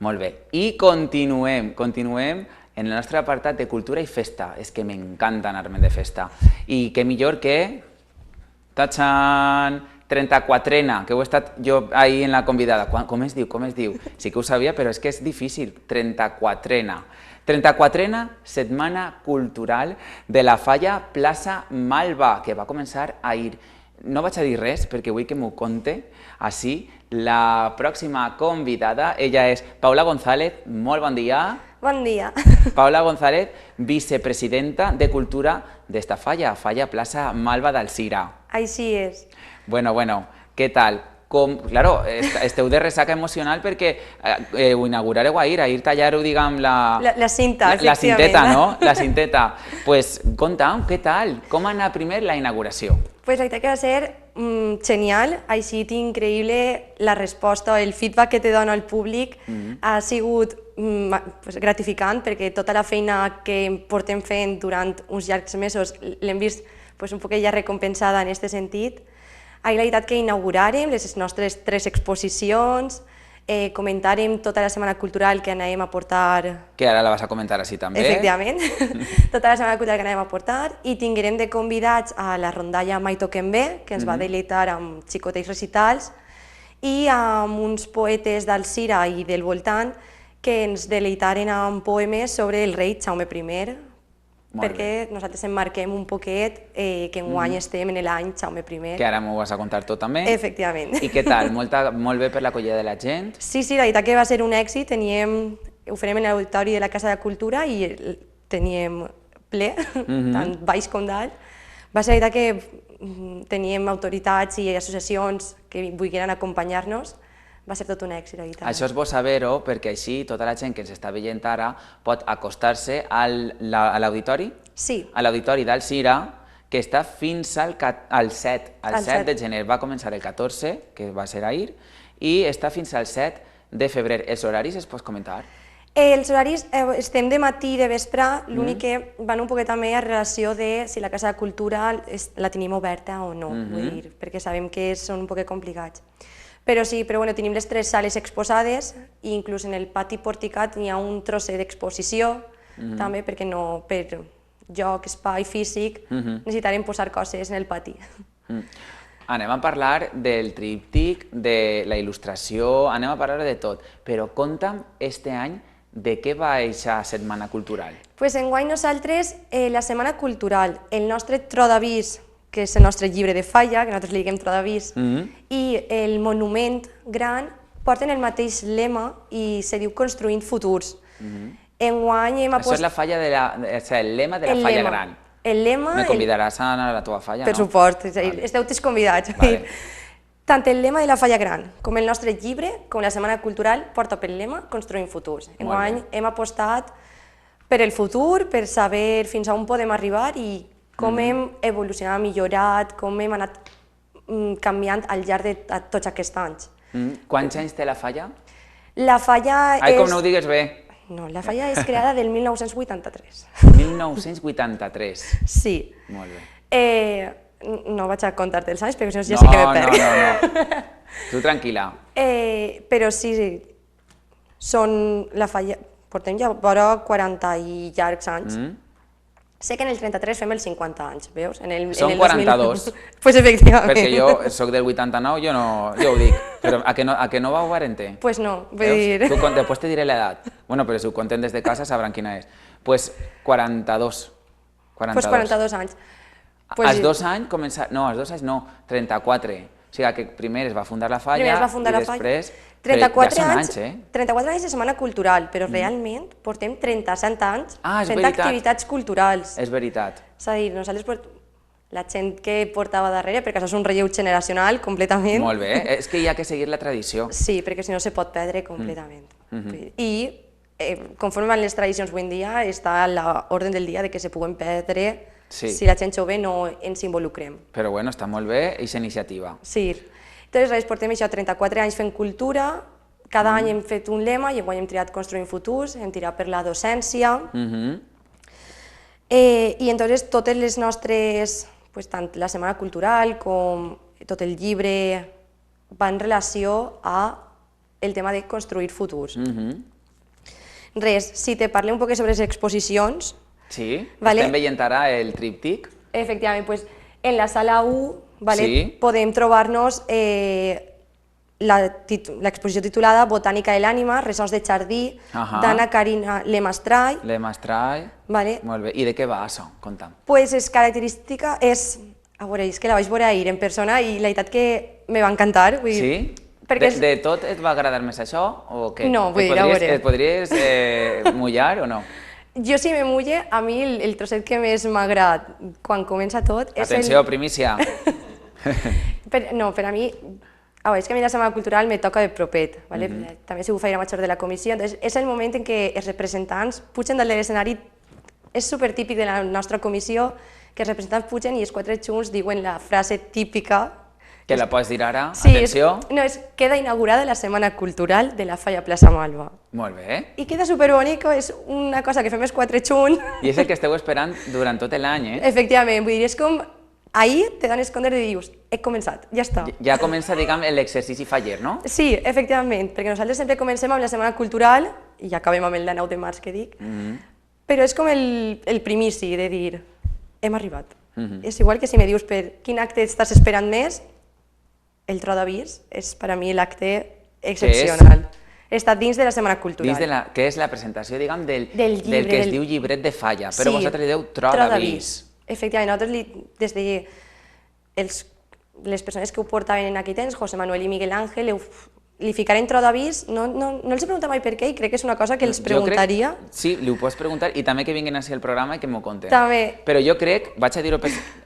molt bé. I continuem en el nostre apartat de cultura i festa. És que m'encanta anar-me'n de festa. I què millor que... Tachan! 34ena, que ho he estat jo ahir en la convidada. Com es diu? Sí que ho sabia, però és que és difícil. 34ena. 34ena Setmana Cultural de la Falla Plaça Malva, que va començar ahir. No vaig a dir res, perquè vull que m'ho conte així. La pròxima convidada, ella és Paula González. Molt bon dia. Bon dia. Paula González, vicepresidenta de Cultura d'esta falla, Falla Plaça Malva d'Alzira. Així és. Bueno, què tal? Claro, esteu de ressaca emocional perquè ho inaugurareu ahir tallareu, diguem, la cinta, la cinteta, no? La cinteta. Pues, conta'm, què tal? Com ha anat primer la inauguració? Pues la veritat que va ser genial, ha sigut increïble la resposta, el feedback que te dona el públic ha sigut gratificant perquè tota la feina que portem fent durant uns llargs mesos l'hem vist un poc ja recompensada en aquest sentit. Ahir la veritat que inauguràrem les nostres 3 exposicions, comentàrem tota la setmana cultural que anàvem a portar... Que ara la vas a comentar així també. Efectivament, tota la setmana cultural que anàvem a portar i tinguérem de convidats a la rondalla Mai Toquem Bé, que ens va deleitar amb xicotets recitals i amb uns poetes d'Alzira i del voltant que ens deleitaren amb poemes sobre el rei Jaume I, perquè nosaltres emmarquem un poquet que enguany estem en l'any Jaume I. Que ara m'ho vas a contar tot també. Efectivament. I què tal? Molt bé per l'acollida de la gent? Sí, la veritat que va ser un èxit. Ho farem en l'auditori de la Casa de Cultura i teníem ple, tant baix com dalt. Va ser la veritat que teníem autoritats i associacions que volgueren acompanyar-nos. Va ser tot un èxit, la veritat. Això és bo saber-ho, perquè així tota la gent que ens està veient ara pot acostar-se a l'auditori? Sí. A l'auditori d'Alzira, que està fins al 7. El 7 de gener. Va començar el 14, que va ser ahir, i està fins al 7 de febrer. Els horaris es pots comentar? Els horaris estem de matí i de vespre, l'únic que van un poquet també a relació de si la Casa de Cultura la tenim oberta o no, perquè sabem que són un poquet complicats. Però sí, tenim les 3 sales exposades i inclús en el pati porticat hi ha un trosset d'exposició, també perquè no, per joc, espai físic, necessitarem posar coses en el pati. Anem a parlar del tríptic, de la il·lustració, anem a parlar de tot, però conta'm este any de què va aquesta Setmana Cultural. Pues enguany nosaltres, la Setmana Cultural, el nostre tro d'avís, que és el nostre llibre de falla, que nosaltres li diguem tro d'avís, i el monument gran porten el mateix lema i se diu Construint futurs. Enguany hem apostat... Això és el lema de la falla gran. El lema... Me convidaràs a anar a la teva falla, no? Per supost, esteu tots convidats. Tant el lema de la falla gran com el nostre llibre, com la Setmana Cultural, porta pel lema Construint futurs. Enguany hem apostat per el futur, per saber fins a on podem arribar i com hem evolucionat, millorat, com hem anat canviant al llarg de tots aquests anys. Quants anys té la falla? La falla Ai, és... com no ho digues bé. No, la falla és creada del 1983. 1983. Sí. Molt bé. No vaig a contar-te els anys, perquè si no ja sí que me perc. No. Tu tranquil·la. Però sí, són la falla... Portem ja vora 40 i llargs anys. Sé que en el 33 fem els 50 anys, veus? Són 42. Pues efectivament. Perquè jo soc del 89, jo ho dic. Però a que no vau varente? Pues no, vull dir... Després te diré l'edat. Bueno, però si ho conten des de casa sabran quina és. Pues 42. Pues 42 anys. Als 2 anys començar... No, als 2 anys no, 34. O sigui que primer es va fundar la falla i després... 34 anys, 34 anys de Setmana Cultural, però realment portem 37 anys fent activitats culturals. És veritat. És a dir, nosaltres, la gent que portava darrere, perquè això és un relleu generacional completament. Molt bé, és que hi ha que seguir la tradició. Sí, perquè si no se pot perdre completament. I conforme van les tradicions avui en dia, està a l'ordre del dia de que se puguen perdre si la gent jove no ens involucrem. Però bueno, està molt bé, aquesta iniciativa. Sí. Entonces, portem això 34 anys fent cultura, cada any hem fet un lema i avui hem triat Construint Futurs, hem tirat per la docència. I entonces totes les nostres, tant la Setmana Cultural com tot el llibre va en relació a el tema de construir futurs. Res, si te parlo un poc sobre les exposicions... Sí, estem veient ara el tríptic. Efectivament, en la sala 1 podem trobar-nos l'exposició titulada Botànica de l'ànima, ressons de jardí, d'Anna Carina Lemastrai. Molt bé. I de què va això? Conta'm. Pues és característica, és que la vaig veure ahir en persona i la veritat que me va encantar. Sí? De tot et va agradar més això o què? No, vull dir, a veure. Et podries mullar o no? Jo si me mulle, a mi el trosset que més m'agrada quan comença tot és Atenció, primícia! No, per a mi, és que a mi la Setmana Cultural me toca de propet, també sigo feina major de la comissió, és el moment en què els representants pugen dalt de l'escenari, és supertípic de la nostra comissió, que els representants pugen i els 4 junts diuen la frase típica. Que la pots dir ara, atenció. No, queda inaugurada la Setmana Cultural de la Falla Plaça Malva. Molt bé. I queda superbonic, és una cosa que fem els 4 junts. I és el que esteu esperant durant tot l'any, Efectivament, vull dir, és com... Ahir te dones compte i dius, he començat, ja està. Ja comença, diguem, l'exercici faller, no? Sí, efectivament, perquè nosaltres sempre comencem amb la Setmana Cultural i acabem amb el de 9 de març que dic, però és com el primici de dir, hem arribat. És igual que si me dius per quin acte estàs esperant més, el tro d'avís és per a mi l'acte excepcional. Està dins de la Setmana Cultural. Que és la presentació, diguem, del que es diu llibret de falla, però vosaltres li dieu tro d'avís. Efectivament, nosaltres, des de les persones que ho portaven en aquell temps, José Manuel i Miguel Ángel, li ficarem tro d'avís, no els he preguntat mai per què i crec que és una cosa que els preguntaria. Sí, li ho pots preguntar i també que vinguin així al programa i que m'ho conten. També. Però jo crec, vaig a dir-ho,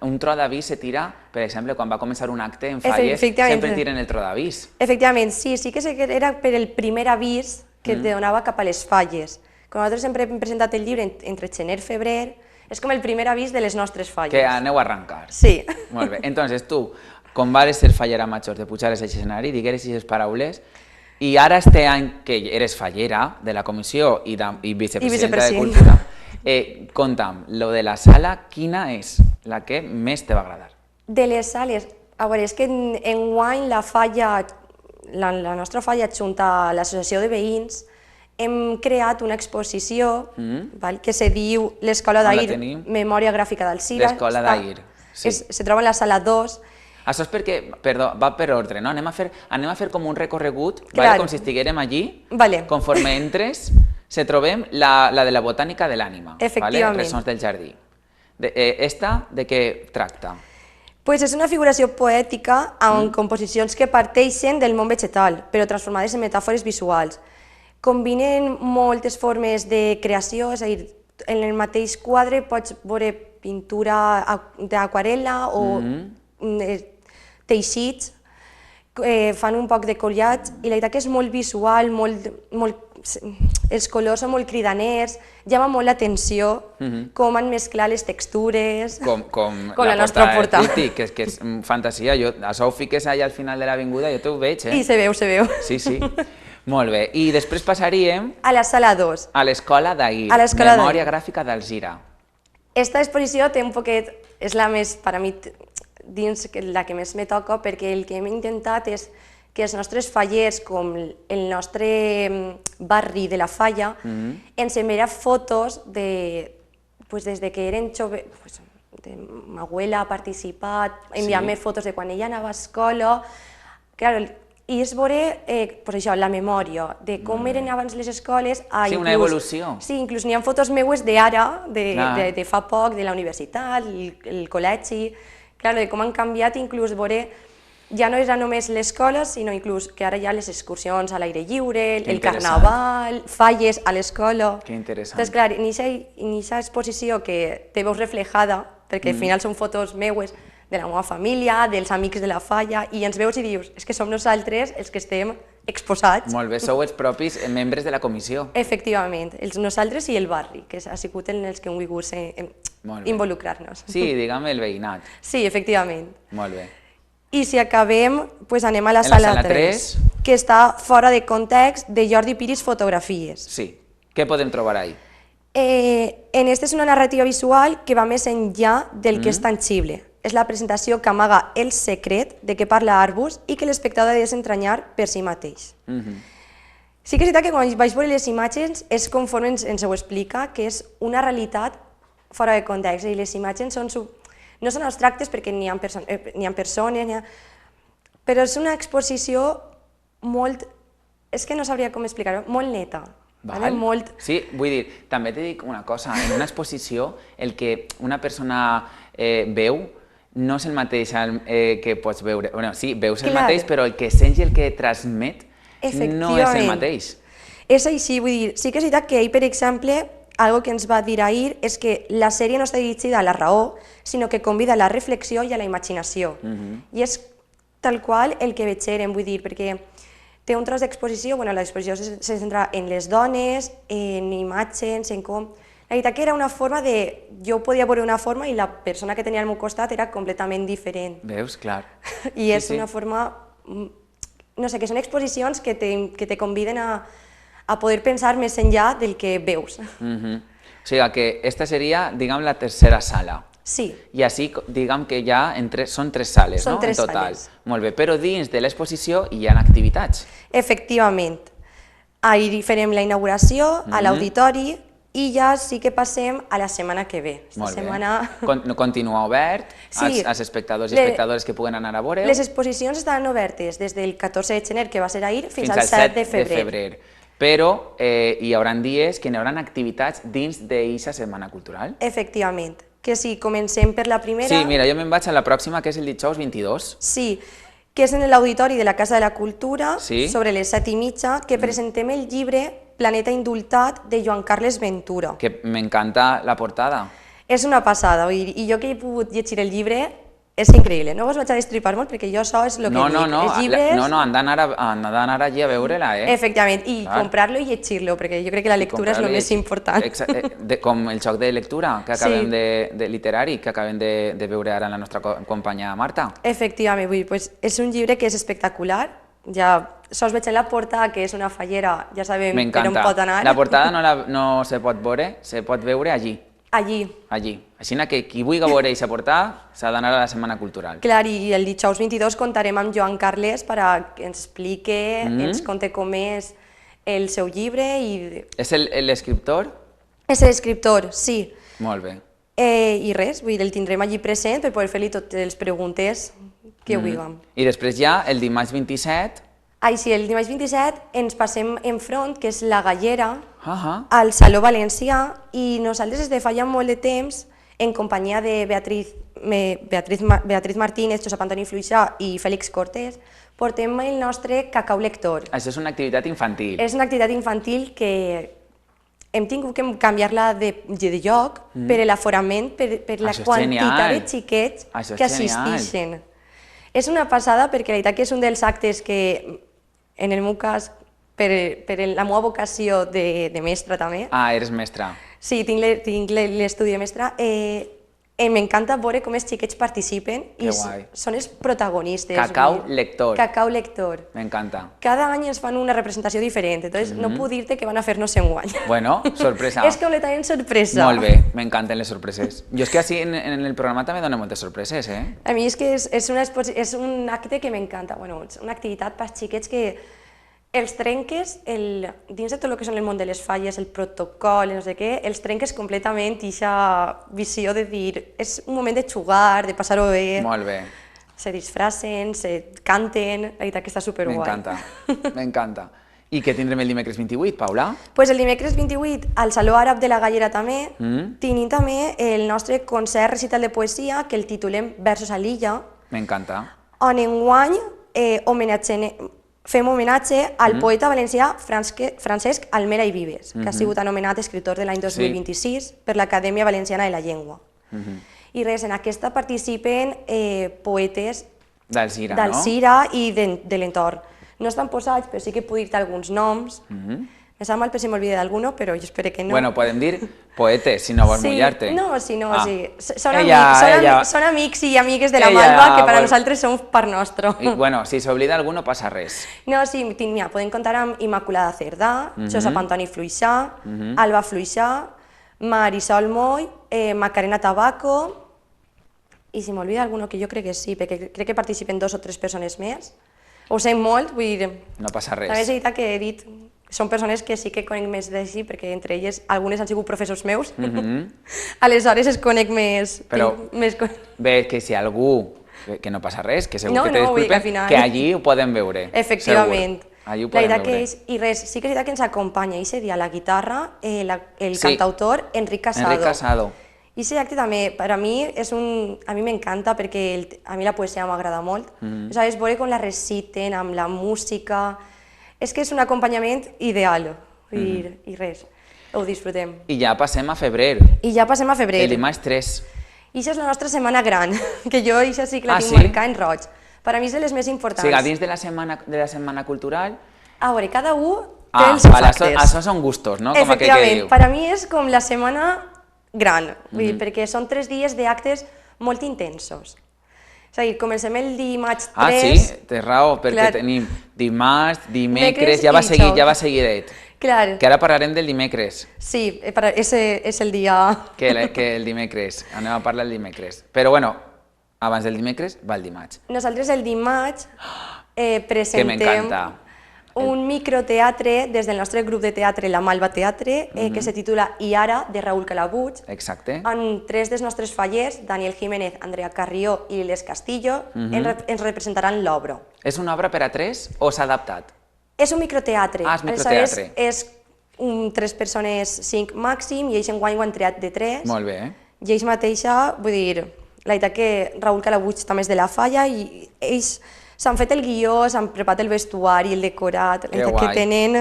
un tro d'avís se tira, per exemple, quan va començar un acte en falles, sempre tiren el tro d'avís. Efectivament, sí que era per el primer avís que et donava cap a les falles. Com nosaltres sempre hem presentat el llibre entre gener i febrer, és com el primer avís de les nostres falles. Que aneu a arrencar. Sí. Molt bé. Entonces tu, com vares ser fallera major de pujar a aquest escenari, digueres aquestes paraules, i ara este any que eres fallera de la comissió i vicepresidenta de Cultura, conta'm, lo de la sala, quina és la que més te va agradar? De les sales, a veure, és que enguany la nostra falla adjunta a l'associació de veïns hem creat una exposició que se diu l'Escola d'Ahir, Memòria Gràfica d'Alzira. L'Escola d'Ahir, sí. Se troba en la sala 2. Això és perquè, perdó, va per ordre, no? Anem a fer com un recorregut, com si estiguérem allí, conforme entres, se trobem la de la Botànica de l'ànima, ressons del jardí. Esta de què tracta? És una figuració poètica amb composicions que parteixen del món vegetal, però transformades en metàfores visuals. Combinen moltes formes de creació, és a dir, en el mateix quadre pots veure pintura d'aquarel·la o teixits, fan un poc de collage i la veritat que és molt visual, molt els colors són molt cridaners, llama molt l'atenció com han mesclat les textures, Com la nostra portada. Tríptic, que és fantasia. Això ho fiques allà al final de l'avinguda, jo t'ho veig, I se veu, se veu. Sí, sí. Molt bé. I després passaríem A la sala 2. a l'Escola d'Ahir, A l'Escola d'Ahir. Memòria Gràfica d'Alzira. Esta exposició té un poquet, és la més, per a mi, dins la que més me toca, perquè el que hem intentat és que els nostres fallers, com el nostre barri de la Falla, ens enviarà fotos de, pues, des de que eren joves, pues, ma abuela ha participat, enviant-me fotos de quan ella anava a escola, claro, i és veure pues això, la memòria de com eren abans les escoles. Sí, una evolució. Sí, inclús n'hi ha fotos meues d'ara, de fa poc, de la universitat, el col·legi, claro, de com han canviat, inclús veure, ja no era només l'escola, sinó inclús que ara hi ha les excursions a l'aire lliure, el carnaval, falles a l'escola. Que interessant. Entonces, clar, en aquesta exposició que te veus reflejada, perquè al final són fotos meues, de la meva família, dels amics de la Falla, i ens veus i dius, és que som nosaltres els que estem exposats. Molt bé, sou els propis membres de la comissió. Efectivament, nosaltres i el barri, que ha sigut en els que hem volgut involucrar-nos. Sí, diguem el veïnat. Sí, efectivament. Molt bé. I si acabem, pues anem a la sala 3, que està fora de context de Jordi Piris Fotografies. Sí, què podem trobar ahí? Esta és una narrativa visual que va més enllà del que és tangible. És la presentació que amaga el secret de què parla Arbus i que l'espectador ha de desentranyar per si mateix. Sí que és veritat que quan vaig veure les imatges és conforme ens ho explica, que és una realitat fora de context, i les imatges no són abstractes perquè n'hi ha persones, però és una exposició molt, és que no sabria com explicar-ho, molt neta. Molt... Sí, vull dir, també t'he dit una cosa, en una exposició el que una persona veu no és el mateix que pots veure, bueno, sí, veus el mateix, però el que sents i el que transmet no és el mateix. És així, vull dir, sí que és veritat que ell, per exemple, algo que ens va dir ahir és que la sèrie no està dirigida a la raó, sinó que convida a la reflexió i a la imaginació. I és tal qual el que veig, vull dir, perquè té un tros d'exposició, bueno, l'exposició se centra en les dones, en imatges, en com... La veritat que era una forma de... Jo podia veure una forma i la persona que tenia al meu costat era completament diferent. Veus? Clar. I és una forma... No sé, que són exposicions que te conviden a poder pensar més enllà del que veus. O sigui que aquesta seria, diguem, la tercera sala. Sí. I així, diguem que ja són 3 sales, no? Són 3 en total. sales. Molt bé, però dins de l'exposició hi ha activitats. Efectivament. Ahir farem la inauguració a l'auditori i ja sí que passem a la setmana que ve. Molt bé. Continua obert als espectadors i espectadores que puguen anar a veure. Les exposicions estaran obertes des del 14 de gener, que va ser ahir, fins al 7 de febrer. Però hi haurà dies que hi haurà activitats dins d'aquesta setmana cultural. Efectivament. Que si comencem per la primera... Sí, mira, jo me'n vaig a la pròxima, que és el dijous 22. Sí, que és en l'auditori de la Casa de la Cultura, sobre les 7:30, que presentem el llibre Planeta Indultat de Joan Carles Ventura. Que m'encanta la portada. És una passada, i jo que he pogut llegir el llibre, és increïble. No vos vaig a destripar molt perquè jo això és el que dic. Els llibres... No, han d'anar allí a veure-la, Efectivament, i comprar-lo i llegir-lo, perquè jo crec que la lectura és el més important. Com el joc de lectura que acabem de literari, que acabem de veure ara en la nostra companya Marta. Efectivament, vull dir, és un llibre que és espectacular. Ja sols veig en la portada, que és una fallera, ja sabem per on pot anar. La portada no se pot veure, se pot veure allí. Allí. Així que qui vulgui veure aquesta portada s'ha d'anar a la Setmana Cultural. Clar, i el dijous 22 contarem amb Joan Carles perquè ens explique, ens conte com és el seu llibre. És l'escriptor? És l'escriptor, sí. Molt bé. I res, vull dir, el tindrem allí present per poder fer-li totes les preguntes que vulguem. I després ja, el dimarts 27... Sí, el dimarts 27 ens passem enfront, que és la Gallera, al Saló Valencià, i nosaltres des de fa ja molt de temps, en companyia de Beatriz Martínez, Josep Antoni Fluixà i Fèlix Cortés, portem el nostre cacau lector. Això és una activitat infantil. És una activitat infantil que hem tingut que canviar-la de lloc per l'aforament, per la quantitat de xiquets que assisteixen. És una passada perquè la veritat que és un dels actes que, en el meu cas, per la meva vocació de mestra també. Ah, eres mestra. Sí, tinc l'estudi de mestra. M'encanta veure com els xiquets participen i són els protagonistes. Cacau lector. Cacau lector. M'encanta. Cada any ens fan una representació diferent, entonces no puc dir-te què van a fer-nos enguany. Bueno, sorpresa. És completament sorpresa. Molt bé, m'encanten les sorpreses. Jo és que així en el programa també dono moltes sorpreses, eh? A mi és que és un acte que m'encanta, bueno, és una activitat per xiquets que els trenques, dins de tot el que són el món de les falles, el protocol, no sé què, els trenques completament i aquesta visió de dir, és un moment de jugar, de passar-ho bé. Molt bé. Se disfracen, se canten, la veritat que està superguai. M'encanta, m'encanta. I què tindrem el dimecres 28, Paula? Pues el dimecres 28, al Saló Àrab de la Gallera també, tenim també el nostre concert recital de poesia, que el titulem Versos a l'illa. M'encanta. On enguany fem homenatge al poeta valencià Francesc Almera i Vives, que ha sigut anomenat escriptor de l'any 2026 per l'Acadèmia Valenciana de la Llengua. I res, en aquesta participen poetes d'Alzira i de l'entorn. No estan posats, però sí que puc dir-te alguns noms. Me sap mal per si m'olvide d'alguno, però jo espero que no. Bueno, podem dir poetes, si no vols mullar-te. No, sí. Són amics i amigues de la Malva, que per a nosaltres són part nostre. Bueno, si s'oblida algú no passa res. No, sí, mira, podem comptar amb Immaculada Cerdà, Josep Antoni Fluixà, Alba Fluixà, Marisol Moll, Macarena Tabaco, i si m'olvida alguno, que jo crec que sí, perquè crec que participen 2 o 3 persones més. Ho sé molt, vull dir... No passa res. També és veritat que he dit... Són persones que sí que conec més d'així, perquè entre elles algunes han sigut professors meus. Aleshores es conec més... Però bé, que si algú, que no passa res, que segur que te disculpen, que allí ho podem veure. Efectivament. Allí ho podem veure. I res, sí que és veritat que ens acompanya aquest dia a la guitarra el cantautor Enric Casado. Enric Casado. I aquest acte també, per a mi, a mi m'encanta perquè a mi la poesia m'agrada molt. Sabes, veure com la reciten, amb la música... És que és un acompanyament ideal, i res, ho disfrutem. I ja passem a febrer. El dimarts 3. I això és la nostra setmana gran, que jo això sí que la tinc marcada en roig. Per a mi és de les més importants. O sigui, dins de la setmana cultural... A veure, cada un té els seus actes. Això són gustos, no? Efectivament, per a mi és com la setmana gran, perquè són 3 dies d'actes molt intensos. És a dir, comencem el dimarts 3... Ah, sí? Tens raó, perquè tenim dimarts, dimecres, ja va seguidet. Clar. Que ara parlarem del dimecres. Sí, és el dia... Que el dimecres, anem a parlar del dimecres. Però bueno, abans del dimecres va el dimarts. Nosaltres el dimarts presentem... Que m'encanta. Un microteatre des del nostre grup de teatre, la Malva Teatre, que se titula I ara, de Raül Calabuig. Exacte. On 3 dels nostres fallers, Daniel Jiménez, Andrea Carrió i Liles Castillo, ens representaran l'obra. És una obra per a 3 o s'ha adaptat? És un microteatre. Ah, és microteatre. És 3 persones, 5 màxim, i ells enguany ho han triat de 3. Molt bé. I ells mateixa, vull dir, la veritat que Raül Calabuig també és de la Falla i ells... S'han fet el guió, s'han preparat el vestuari, el decorat, que tenen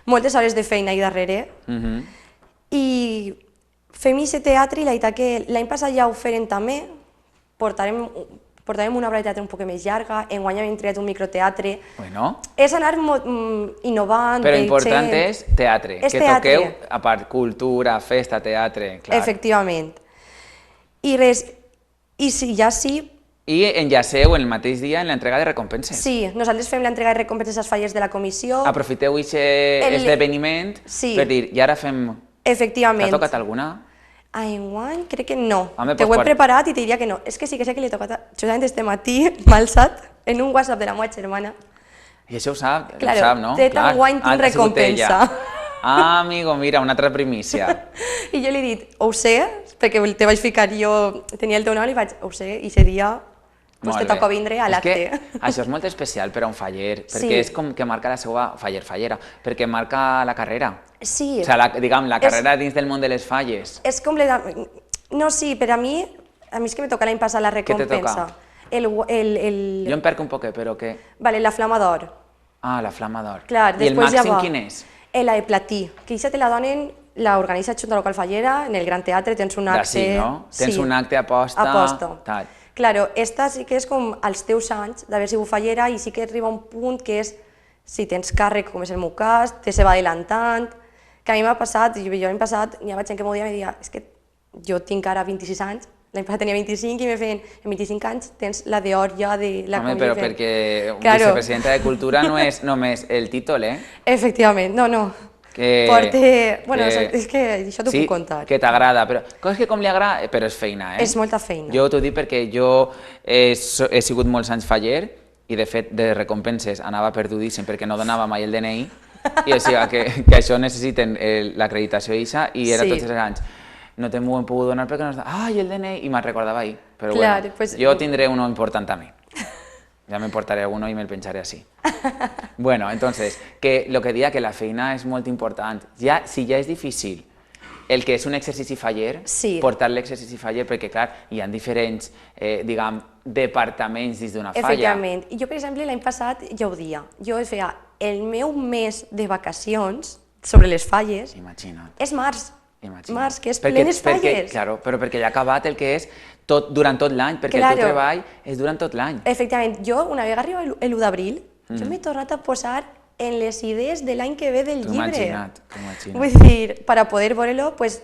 moltes hores de feina ahí darrere. I fem aquest teatre i la veritat que l'any passat ja ho feren també, portarem una obra de teatre un poc més llarga, enguany hem triat un microteatre. Bueno. És anar innovant. Però important és teatre, que toqueu, a part, cultura, festa, teatre, clar. Efectivament. I res, i si ja sí... I enllaceu el mateix dia en l'entrega de recompenses. Sí, nosaltres fem l'entrega de recompenses als fallers de la comissió. Aprofiteu aquest esdeveniment per dir, i ara fem... Efectivament. T'ha tocat alguna? A enguany crec que no. Te ho he preparat i te diria que no. És que sí que sé que li he tocat justament este matí, m'ha alçat, en un WhatsApp de la meva germana. I això ho sap, no? Té tan guany tinc recompensa. Ah, amigo, mira, una altra primícia. I jo li he dit, ho sé, perquè te vaig ficar jo, tenia el teu nom i vaig, ho sé, i ese dia... Pues te toca vindre a l'acte. Això és molt especial per a un faller, perquè és com que marca la seva fallera, perquè marca la carrera. Sí. O sigui, diguem, la carrera dins del món de les falles. És completament... No, sí, per a mi és que me toca l'any passat la recompensa. Què te toca? Jo em perco un poc, però què? Vale, la Flama d'Or. Ah, la Flama d'Or. I el màxim quin és? La de platí, que aquesta te la donen, l'organitza Junta Local Fallera, en el Gran Teatre tens un acte... D'ací, no? Tens un acte aposta... Aposta. Claro, esta sí que és com als teus anys d'haver sigut fallera i sí que arriba un punt que és si tens càrrec, com és el meu cas, te se va adelantant, que a mi m'ha passat, jo l'any passat hi havia gent que m'ho deia i deia, és que jo tinc ara 26 anys, l'any passat tenia 25 i me feien, en 25 anys tens la d'or ja de la Home, però perquè Claro. vicepresidenta de Cultura no és només el títol, eh? Efectivament, no. Que, bueno, és que això t'ho sí, puc contar. que t'agrada, però coses que com li agrada, però és feina, eh? És molta feina. Jo t'ho dic perquè jo he sigut molts anys faller i de fet de recompenses anava perdudíssim perquè no donava mai el DNI i o sigui que això necessiten l'acreditació ISA i era Sí. tots els anys. No te m'ho hem pogut donar perquè no està... Ai, el DNI! I me'n recordava ahir. Però Clar, bueno, pues- jo tindré uno important també. Ya me portaré uno y me el pencharé así. Bueno, entonces, que lo que diga que la feina és molt important. Ja, si ja és difícil el que és un exercici faller, Sí. portar l'exercici faller, perquè clar, hi ha diferents, diguem, departaments dins d'una falla. Efectivament. I jo, per exemple, l'any passat ja ho dia. Jo feia el meu mes de vacacions sobre les falles Imagina't. és març. Imagina't. Març, que és plenes falles. Claro, però perquè ja ha acabat el que és durant tot l'any, perquè Claro. el teu treball és durant tot l'any. Efectivament, jo, una vegada arriba l'1 d'abril, jo m'he tornat a posar en les idees de l'any que ve del T'ho llibre. t'ho imagina't. Vull dir, para poder veure-lo, pues,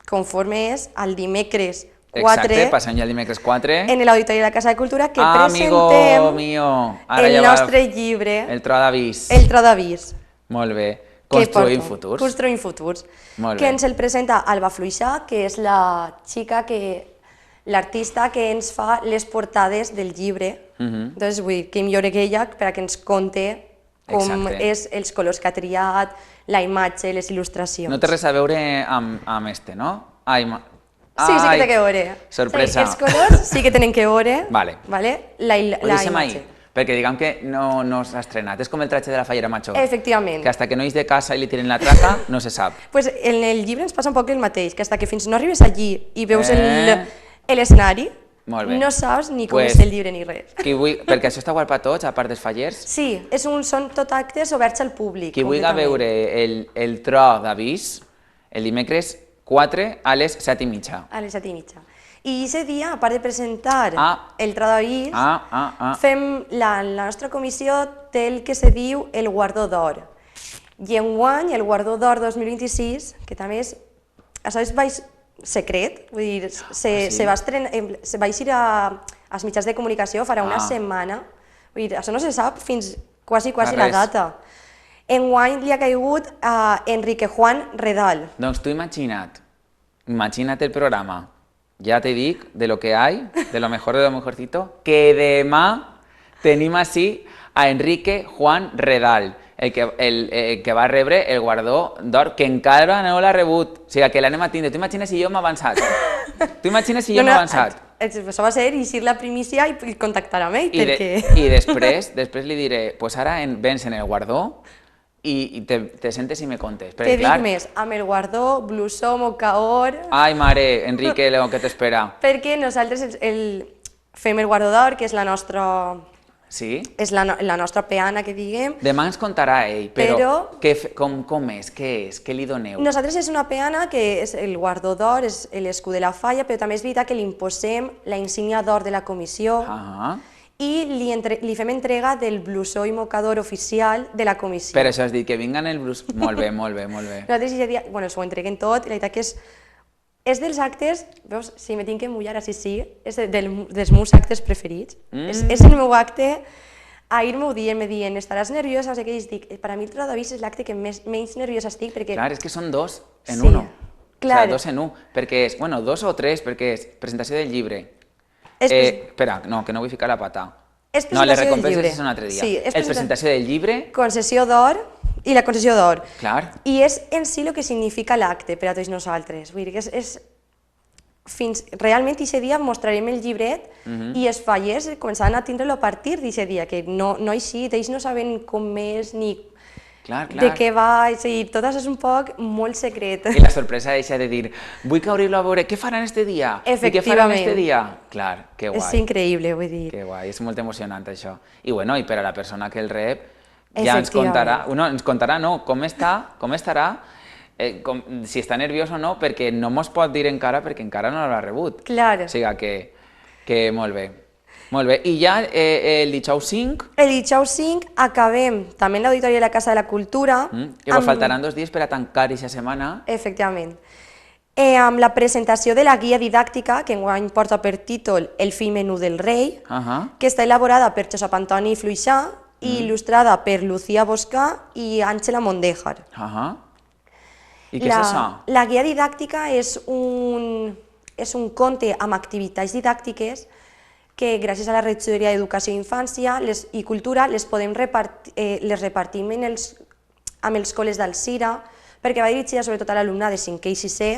conforme és al dimecres 4, Exacte, passem ja el dimecres 4. en l'Auditori de la Casa de Cultura, que Amigo presentem mío, ara el ja va nostre llibre, el tro d'avís. El tro d'avís. Molt bé. que Construïm porto. futurs. Construïm futurs. Molt que bé. ens el presenta Alba Fluixà, que és la xica l'artista que ens fa les portades del llibre. Entonces, vull dir, que millor que ella per a que ens conte com Exacte. és els colors que ha triat, la imatge, les il·lustracions. No té res a veure amb este, no? Ai, Sí, sí que té que veure. Sorpresa. Sí, els colors sí que tenen que veure. Vale. Vale? La Ho deixem imatge. ahí, perquè diguem que no s'ha estrenat. És com el tratge de la fallera major. Efectivament. Que hasta que no és de casa i li tiren la traca, no se sap. Pues en el llibre ens passa un poc el mateix, que hasta que fins no arribes allí i veus Eh. l'escenari, Molt bé. no saps ni com Pues, és el llibre ni res. Perquè això està guai per tots, a part dels fallers. Sí, són tot actes oberts al públic. Qui vulgui completament. veure el tro d'avís, el dimecres 4 a les 7:30. A les 7:30. I aquest dia, a part de presentar Ah. el tro d'avís, fem la nostra comissió té el que se diu el Guardó d'Or. I enguany, el Guardó d'Or 2026, que també és, això és secret, vull dir, se va estrenar, se va eixir als mitjans de comunicació farà una setmana, vull dir, això no se sap fins quasi la Res. data. Enguany li ha caigut a Enrique Juan Redal. Doncs tu imagina't el programa. Ya te dic, de lo que hay, de lo mejor de lo mejorcito, que demà tenim així a Enrique Juan Redal, el que va rebre el Guardó d'Or, que encara no l'ha rebut. O sigui, que l'anem a tindre. Tu imagines si jo m'he avançat. Tu imagines si jo m'he avançat. Això va ser eixir la primícia i contactar amb ell, perquè... I després li diré, pues ara vens en el Guardó i te sentes i me contes. Te Perquè, dic clar, més, amb el Guardó, blusó, mocaor... ai mare, Enrique, lo que t'espera. Perquè nosaltres fem el Guardó d'Or, que és la nostra peana, que diguem. Demà ens contarà ell, però com és? Què és? Què li doneu? Nosaltres és una peana que és el Guardó d'Or, és l'escut de la falla, però també és veritat que li imposem la insígnia d'or de la comissió i li fem entrega del blusó i mocador oficial de la comissió. Per això has dit que vinguen el blusó... Molt bé, molt bé, molt bé. Nosaltres aquest dia, s'ho entreguen tot, i la veritat que és dels actes, veus, si me tinc que mullar, sí, és dels meus actes preferits. És el meu acte, ahir m'ho dient, estaràs nerviosa, no sé què, i dic, per a mi el tro d'avís és l'acte que menys nerviosa estic, perquè... Clar, és que són dos en Sí, uno. clar. O sigui, dos en un, perquè és, bueno, dos o tres, perquè és presentació del llibre. Espera, no, que no vull ficar la pata. És No, les presentació del recompenses llibre. és un altre dia. Sí, és presentació del llibre, concessió d'or i la concessió d'or. clar. I és en si el que significa l'acte per a tots nosaltres. Vull dir que realment aquest dia mostrarem el llibret i els fallers començaran a tindre-lo a partir d'aquest dia, que no així, ells no saben com és ni Clar, clar. de què va, tot això és un poc molt secret. I la sorpresa deixa de dir, vull que obrir-lo a veure, què faran este dia? I què faran este dia? Clar, que guai. És increïble, vull dir. Que guai, és molt emocionant això. I bueno, i per a la persona que el rep, ja ens contarà, com estarà, si està nerviós o no, perquè no mos pot dir encara, perquè encara no l'ha rebut. Clar. O sigui que molt bé. Molt bé. I ja el dijous 5, El dijous 5 acabem també en l'Auditori de la Casa de la Cultura. que vos faltaran 2 dies per a tancar aquesta setmana. Efectivament. Amb la presentació de la guia didàctica, que enguany porta per títol El fill menú del rei, que està elaborada per Josep Antoni Fluixà i il·lustrada per Lucía Boscà i Àngela Mondéjar. I què és això? La guia didàctica és un conte amb activitats didàctiques que gràcies a la Regidoria d'Educació i Infància i Cultura les repartim amb els col·les d'Alzira, perquè va dirigida sobretot a l'alumne de 5è i 6è,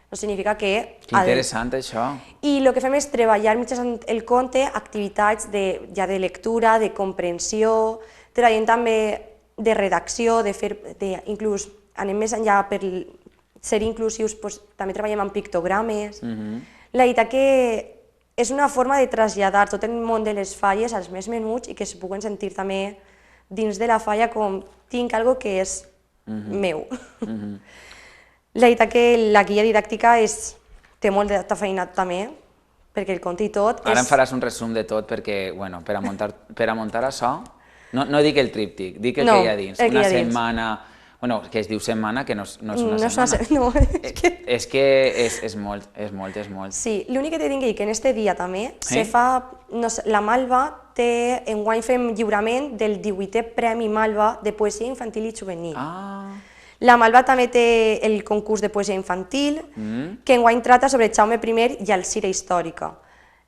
no significa que... Que interessant, això. I el que fem és treballar mitjançant el conte activitats ja de lectura, de comprensió, treballem també de redacció, inclús anem més enllà per ser inclusius, també treballem amb pictogrames. La veritat que és una forma de traslladar tot el món de les falles als més menuts i que es puguen sentir també dins de la falla com tinc algo que és meu. La veritat que la guia didàctica té molt de feina també, perquè el conte i tot... Ara em faràs un resum de tot perquè, bueno, per a muntar això, no dic el tríptic, dic el que hi ha dins. Una setmana, bueno, que es diu setmana, que no és una setmana. No, és que és molt. Sí, l'únic que t'he de dir que en este dia també se fa, la Malva té, enguany fem lliurament del 18è Premi Malva de Poesia Infantil i Juvenil. La Malva també té el concurs de poesia infantil, que enguany trata sobre Jaume I i Alzira històrica.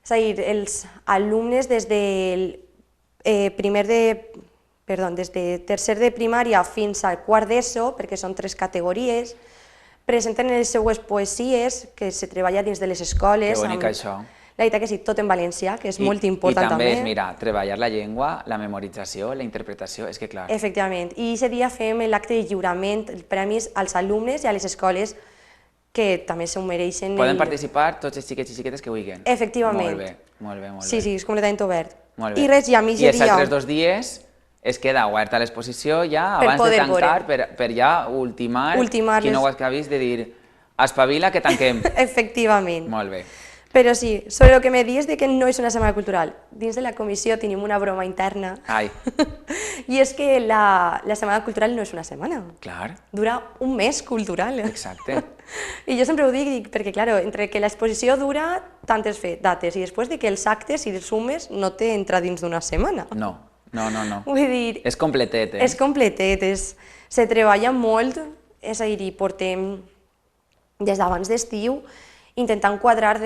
És a dir, els alumnes des de tercer de primària fins al quart d'ESO, perquè són 3 categories, presenten les seues poesies, que se treballa dins de les escoles. Que bonic això. La veritat que sí, tot en valencià, que és molt important també. I també és, mira, treballar la llengua, la memorització, la interpretació, és que clar. Efectivament, i aquest dia fem l'acte de lliurament, els premis als alumnes i a les escoles que també s'ho mereixen. Poden participar tots els xiquets i xiquetes que vulguin. Efectivament. Molt bé. Sí, és completament obert. Molt bé. I res, ja a mi I els altres 2 dies es queda oberta l'exposició ja abans de tancar per ja ultimar qui no ho acabis de dir espavila que tanquem. Efectivament. Molt bé. Però sí, sobre el que me dius de que no és una setmana cultural, dins de la comissió tenim una broma interna. Ai. I és que la setmana cultural no és una setmana. Clar. Dura un mes cultural. Exacte. I jo sempre ho dic perquè, clar, entre que l'exposició dura tantes dates i després de que els actes, si els sumes, no t'entra dins d'una setmana. No. Vull dir... És completet, És completet, se treballa molt, és a dir, portem des d'abans d'estiu intentant quadrar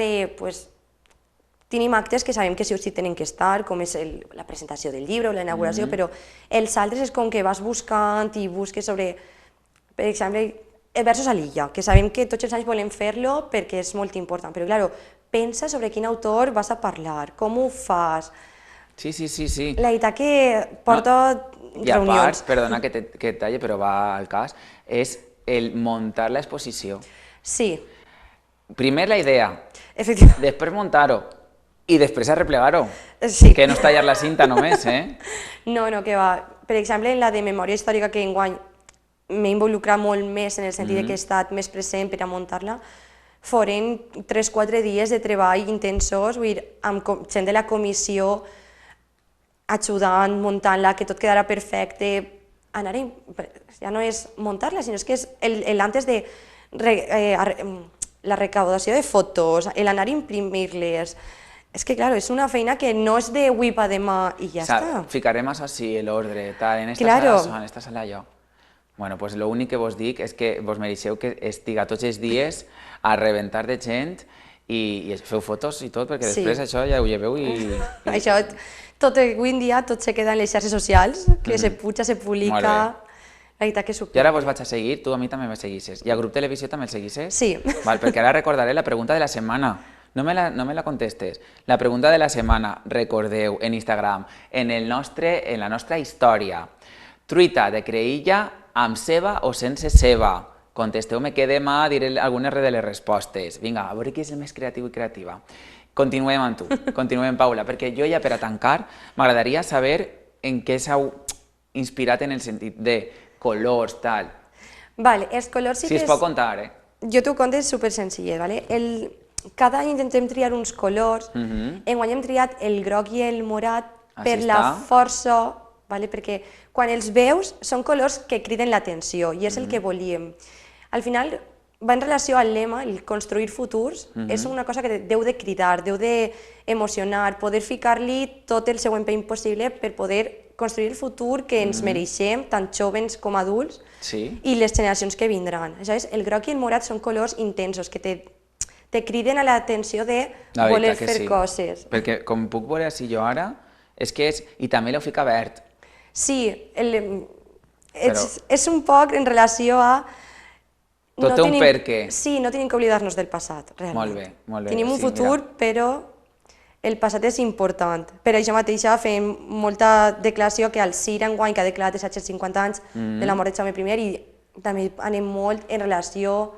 tenim actes que sabem que sí o sí tenen que estar, com és la presentació del llibre o la inauguració, però els altres és com que vas buscant i busques sobre, per exemple, versos a l'illa, que sabem que tots els anys volem fer-lo perquè és molt important, però clar, pensa sobre quin autor vas a parlar, com ho fas. Sí. La veritat que porta reunions. I a part, perdona que et talli, però va al cas, és el muntar l'exposició. Sí. Primer la idea, Efectivament. després muntar-ho i després arreplegar-ho. Sí. Que no és tallar la cinta només, No, que va. Per exemple, en la de memòria històrica, que enguany m'he involucrat molt més en el sentit que he estat més present per a muntar-la, foren 3-4 dies de treball intensos, vull dir, amb gent de la comissió ajudant, muntant-la, que tot quedara perfecte. Ja no és muntar-la, sinó que és l'antes de la recaudació de fotos, l'anar a imprimir-les. És que, clar, és una feina que no és de avui per demà i ja està. Ficarem això sí, l'ordre, tal, en esta sala això, en esta sala allò. Bueno, pues l'únic que vos dic és que vos mereixeu que estiga tots els dies a rebentar de gent i feu fotos i tot, perquè després això ja ho lleveu i... Això, avui en dia tot se queda en les xarxes socials, que se puja, se publica... La veritat que I ara vos vaig a seguir, tu a mi també me seguisses. I al grup Televisió també el seguisses? Sí. Perquè ara recordaré la pregunta de la setmana. No me la contestes. La pregunta de la setmana, recordeu, en Instagram, en la nostra història. Truita de creïlla amb ceba o sense ceba. Contesteu-me que demà diré algunes de les respostes. Vinga, a veure qui és el més creatiu i creativa. Continuem amb tu, continuem, Paula, perquè jo ja per a tancar m'agradaria saber en què s'heu inspirat en el sentit de colors, tal. Vale, els colors sí que si es pot contar, Jo t'ho conto supersenzill, vale? cada any intentem triar uns colors. Enguany hem triat el groc i el morat per Així la està. força, vale? Perquè quan els veus són colors que criden l'atenció i és el que volíem. Al final va en relació al lema, el construir futurs, és una cosa que deu de cridar, deu d'emocionar, poder ficar-li tot el seu empeny possible per poder construir el futur que ens mereixem, tant jovens com adults, Sí. i les generacions que vindran. Saps? El groc i el morat són colors intensos que te criden a l'atenció de La voler veritat que fer sí. coses. Perquè com puc veure si jo ara, és que és... I també l'heu ficat verd. Sí, és un poc en relació a... Tot té un perquè. Sí, no tenim que oblidar-nos del passat, realment. Molt bé, molt bé. Tenim un Sí, futur, mira. però el passat és important. Per això mateixa fem molta declaració que el CIR enguany, que ha declarat els 50 anys de la mort de Jaume I, i també anem molt en relació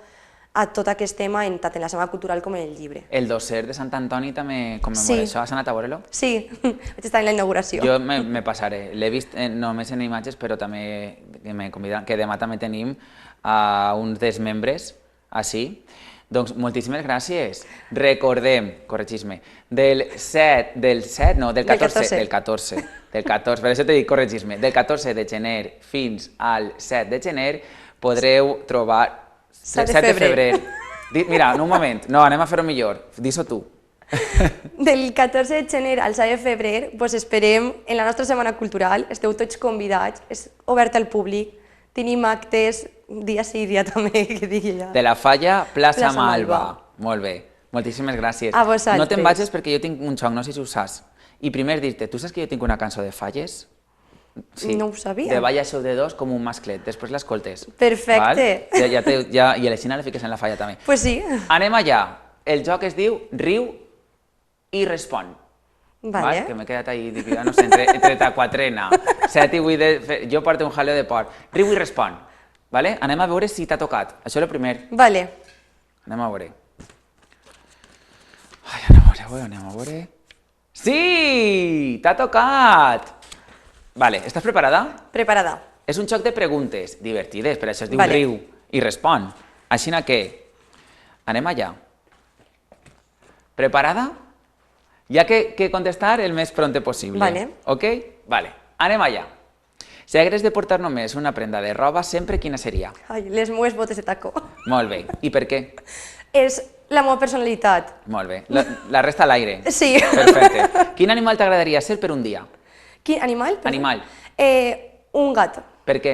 a tot aquest tema, tant en la Setmana Cultural com en el llibre. El dossier de Sant Antoni també commemora Sí. això. Has anat a veure-lo? Sí, vaig estar en la inauguració. Jo me passaré. L'he vist només en imatges, però també me conviden, que demà també tenim a uns dels membres així. Doncs moltíssimes gràcies. Recordem, corregis-me, del 14, per això t'he dit corregis-me, del 14 de gener fins al 7 de gener podreu trobar... 7 de febrer. Mira, en un moment, no, anem a fer-ho millor, dis-ho tu. Del 14 de gener al 7 de febrer pues esperem en la nostra Setmana Cultural, esteu tots convidats, és obert al públic, tenim actes dia sí i dia també, que digui ja. De la Falla, plaça Plaça Malva. Malva. Molt bé, moltíssimes gràcies. A vosaltres. No te'n vagis perquè jo tinc un xoc, no sé si ho saps. I primer dir-te, tu saps que jo tinc una cançó de Falles? No ho sabia. De Valla Sou de Dos com un masclet, després l'escoltes. Perfecte. Val? I a l'Eixina la fiques en la Falla també. Pues sí. Anem allà. El joc es diu Riu i Respon. Vale. Val? Que m'he quedat ahí, dic, no sé, entre taquatrena, 7 i 8 de... Jo porto un jaleo de por. Riu i Respon. Vale? Anem a veure si t'ha tocat. Això és el primer. Vale. Anem a veure. Ai, anem a veure. Sí! T'ha tocat! Vale, estàs preparada? Preparada. És un xoc de preguntes divertides, per això es diu Vale. Riu i Respon. Així que anem allà. Preparada? Hi ha que contestar el més pronte possible. Vale. Ok? Vale, anem allà. Si hagués de portar només una prenda de roba, sempre quina seria? Ai, les meues botes de tacó. Molt bé. I per què? És la meva personalitat. Molt bé. La resta a l'aire. Sí. Perfecte. Quin animal t'agradaria ser per un dia? Quin animal? Animal. Un gat. Per què?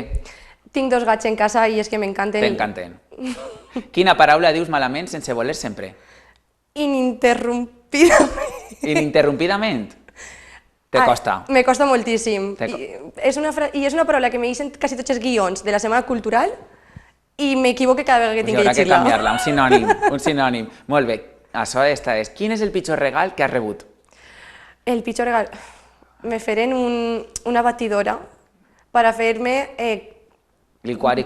Tinc 2 gats en casa i és que m'encanten. T'encanten. Quina paraula dius malament sense voler sempre? Ininterrompidament. Ininterrompidament? Te costa. Me costa moltíssim. Te I és una paraula que me dicen quasi tots els guions de la Setmana Cultural i m'equivoque cada vegada que tinc que Haurà que llegir-la. canviar-la, un sinònim. Molt bé. Això esta és. Quin és el pitjor regal que has rebut? El pitjor regal... Me feren una batidora per a fer-me Liquar i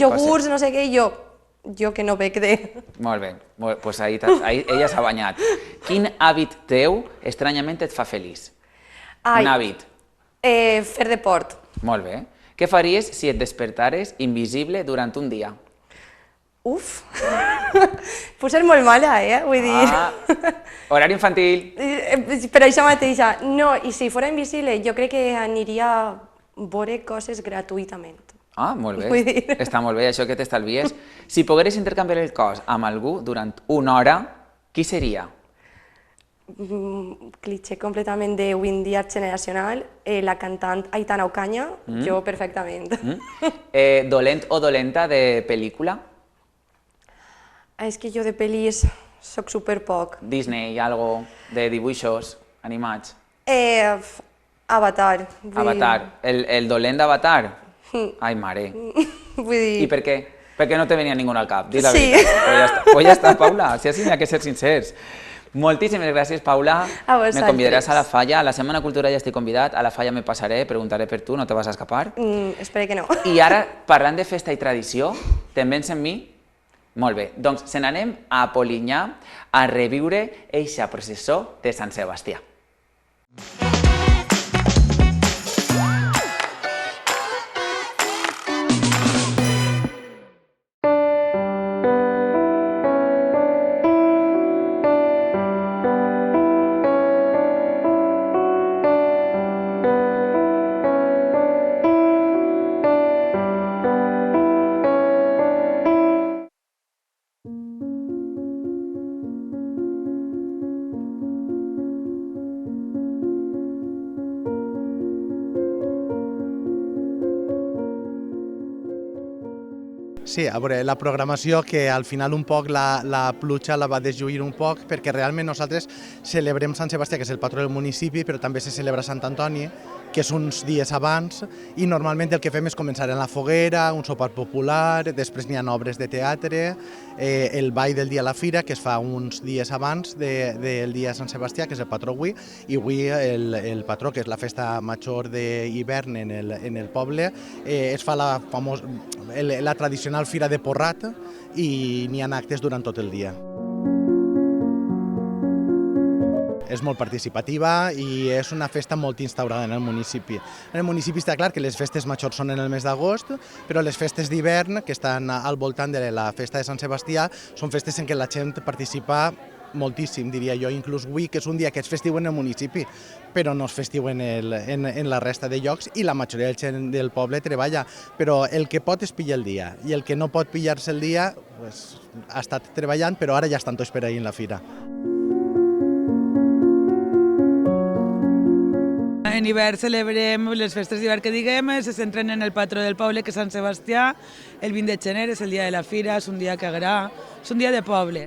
iogurts, no sé què, i jo que no bec de... Molt bé. Pues ahí ella s'ha banyat. Quin hàbit teu estranyament et fa feliç? Ai, Un hàbit. Fer deport. Molt bé. Què faries si et despertares invisible durant un dia? Uf, puc ser molt mala, vull dir... Horari infantil. Per això mateixa, no, i si fora invisible jo crec que aniria a veure coses gratuïtament. Molt Vull bé. dir. Està molt bé, això que t'estalvies. Si pogueres intercanviar el cos amb algú durant una hora, qui seria? Cliché completament de avui dia generacional, la cantant Aitana Ocaña, jo perfectament. Dolent o dolenta de pel·lícula? És que jo de pel·lis soc superpoc. Disney, algo de dibuixos animats. Avatar. Avatar. El dolent d'Avatar? Ai, mare. Vull dir... I per què? Perquè no te venia ningú al cap, di la Sí. veritat. Pues ja està, Paula, si així n'hi ha que ser sincers. Moltíssimes gràcies, Paula. A vosaltres. Me convidaràs a la Falla. A la Setmana Cultural ja estic convidat. A la Falla me passaré, preguntaré per tu, no te vas a escapar. Espero que no. I ara, parlant de festa i tradició, te'n vens amb mi? Molt bé, doncs se n'anem a Polinyà a reviure eixa processó de Sant Sebastià. Sí, a veure, la programació que al final un poc la pluja la va deslluir un poc perquè realment nosaltres celebrem Sant Sebastià, que és el patró del municipi, però també se celebra Sant Antoni, que és uns dies abans, i normalment el que fem és començar en la foguera, un sopar popular, després n'hi ha obres de teatre, el ball del dia a la fira, que es fa uns dies abans del dia de Sant Sebastià, que és el patró avui, i avui el patró, que és la festa major d'hivern en el poble, es fa la tradicional fira de porrat i n'hi ha actes durant tot el dia. És molt participativa i és una festa molt instaurada en el municipi. En el municipi està clar que les festes majors són en el mes d'agost, però les festes d'hivern, que estan al voltant de la festa de Sant Sebastià, són festes en què la gent participa moltíssim, diria jo, inclús avui, que és un dia que és festiu en el municipi, però no és festiu en la resta de llocs i la majoria de gent del poble treballa, però el que pot es pilla el dia i el que no pot pillar-se el dia pues, ha estat treballant, però ara ja estan tots per ahir en la fira. En hivern celebrem les festes d'hivern que diguem, se centren en el patró del poble, que és Sant Sebastià. El 20 de gener és el dia de la fira, és un dia que agrada, és un dia de poble.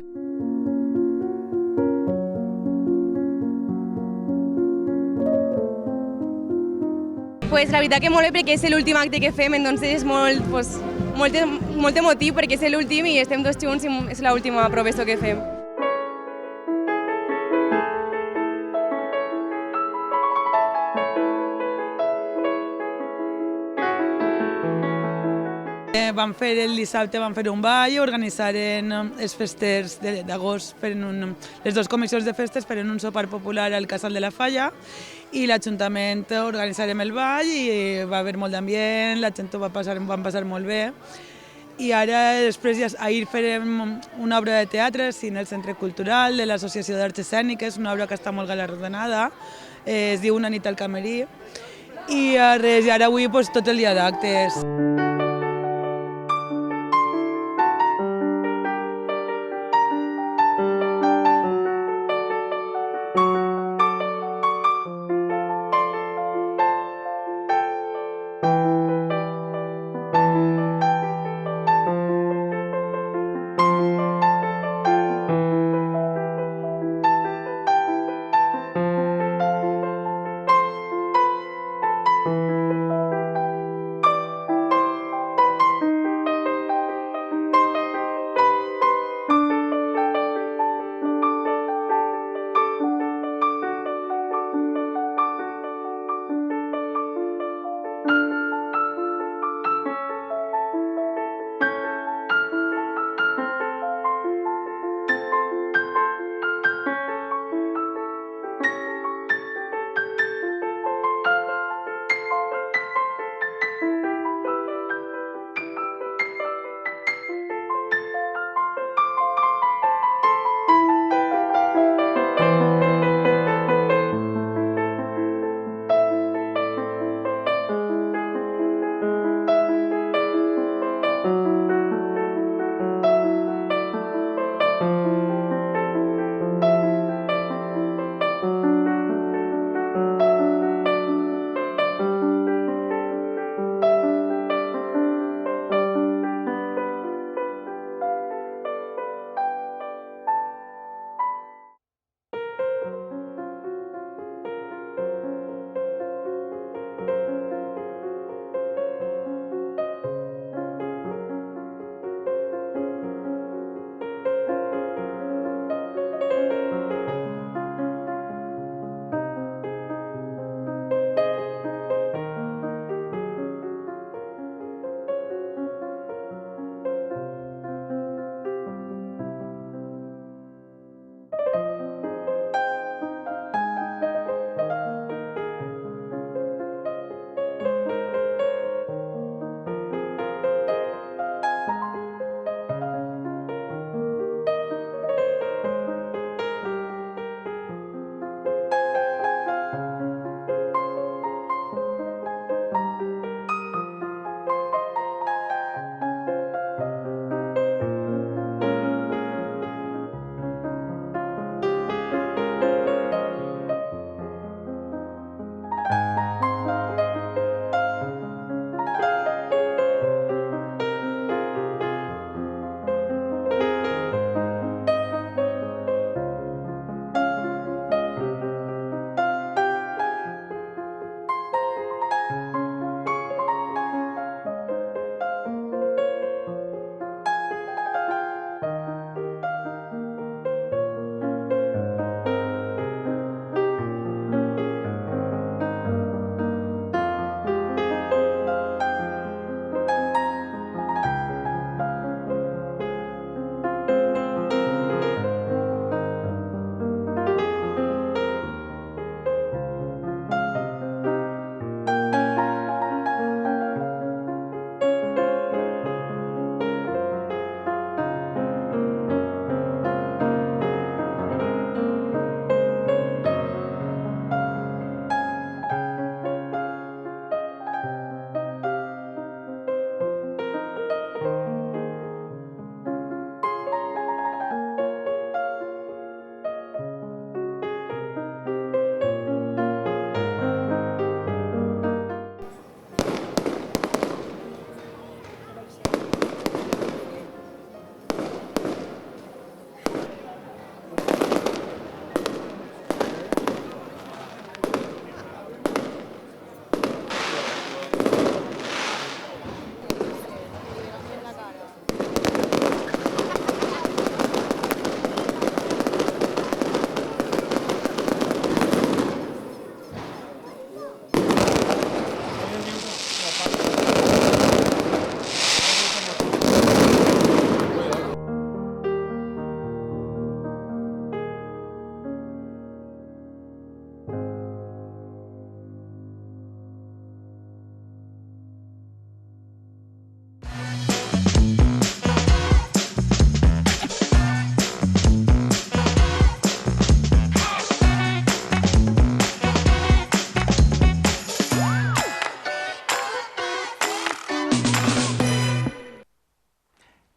Pues la veritat que molt bé perquè és l'últim acte que fem, entonces és molt emotiu perquè és l'últim i estem tots junts i és l'última professor que fem. Vam fer el dissabte un ball, organitzaren els festers d'agost, les dues comissions de festes feren un sopar popular al Casal de la Falla i l'Ajuntament organitzarem el ball i va haver molt d'ambient, la gent ho van passar molt bé. I ara, després, ahir farem una obra de teatre en el Centre Cultural de l'Associació d'Arts Escèniques, una obra que està molt galardonada, es diu Una nit al Camerí, i ara avui tot el dia d'actes.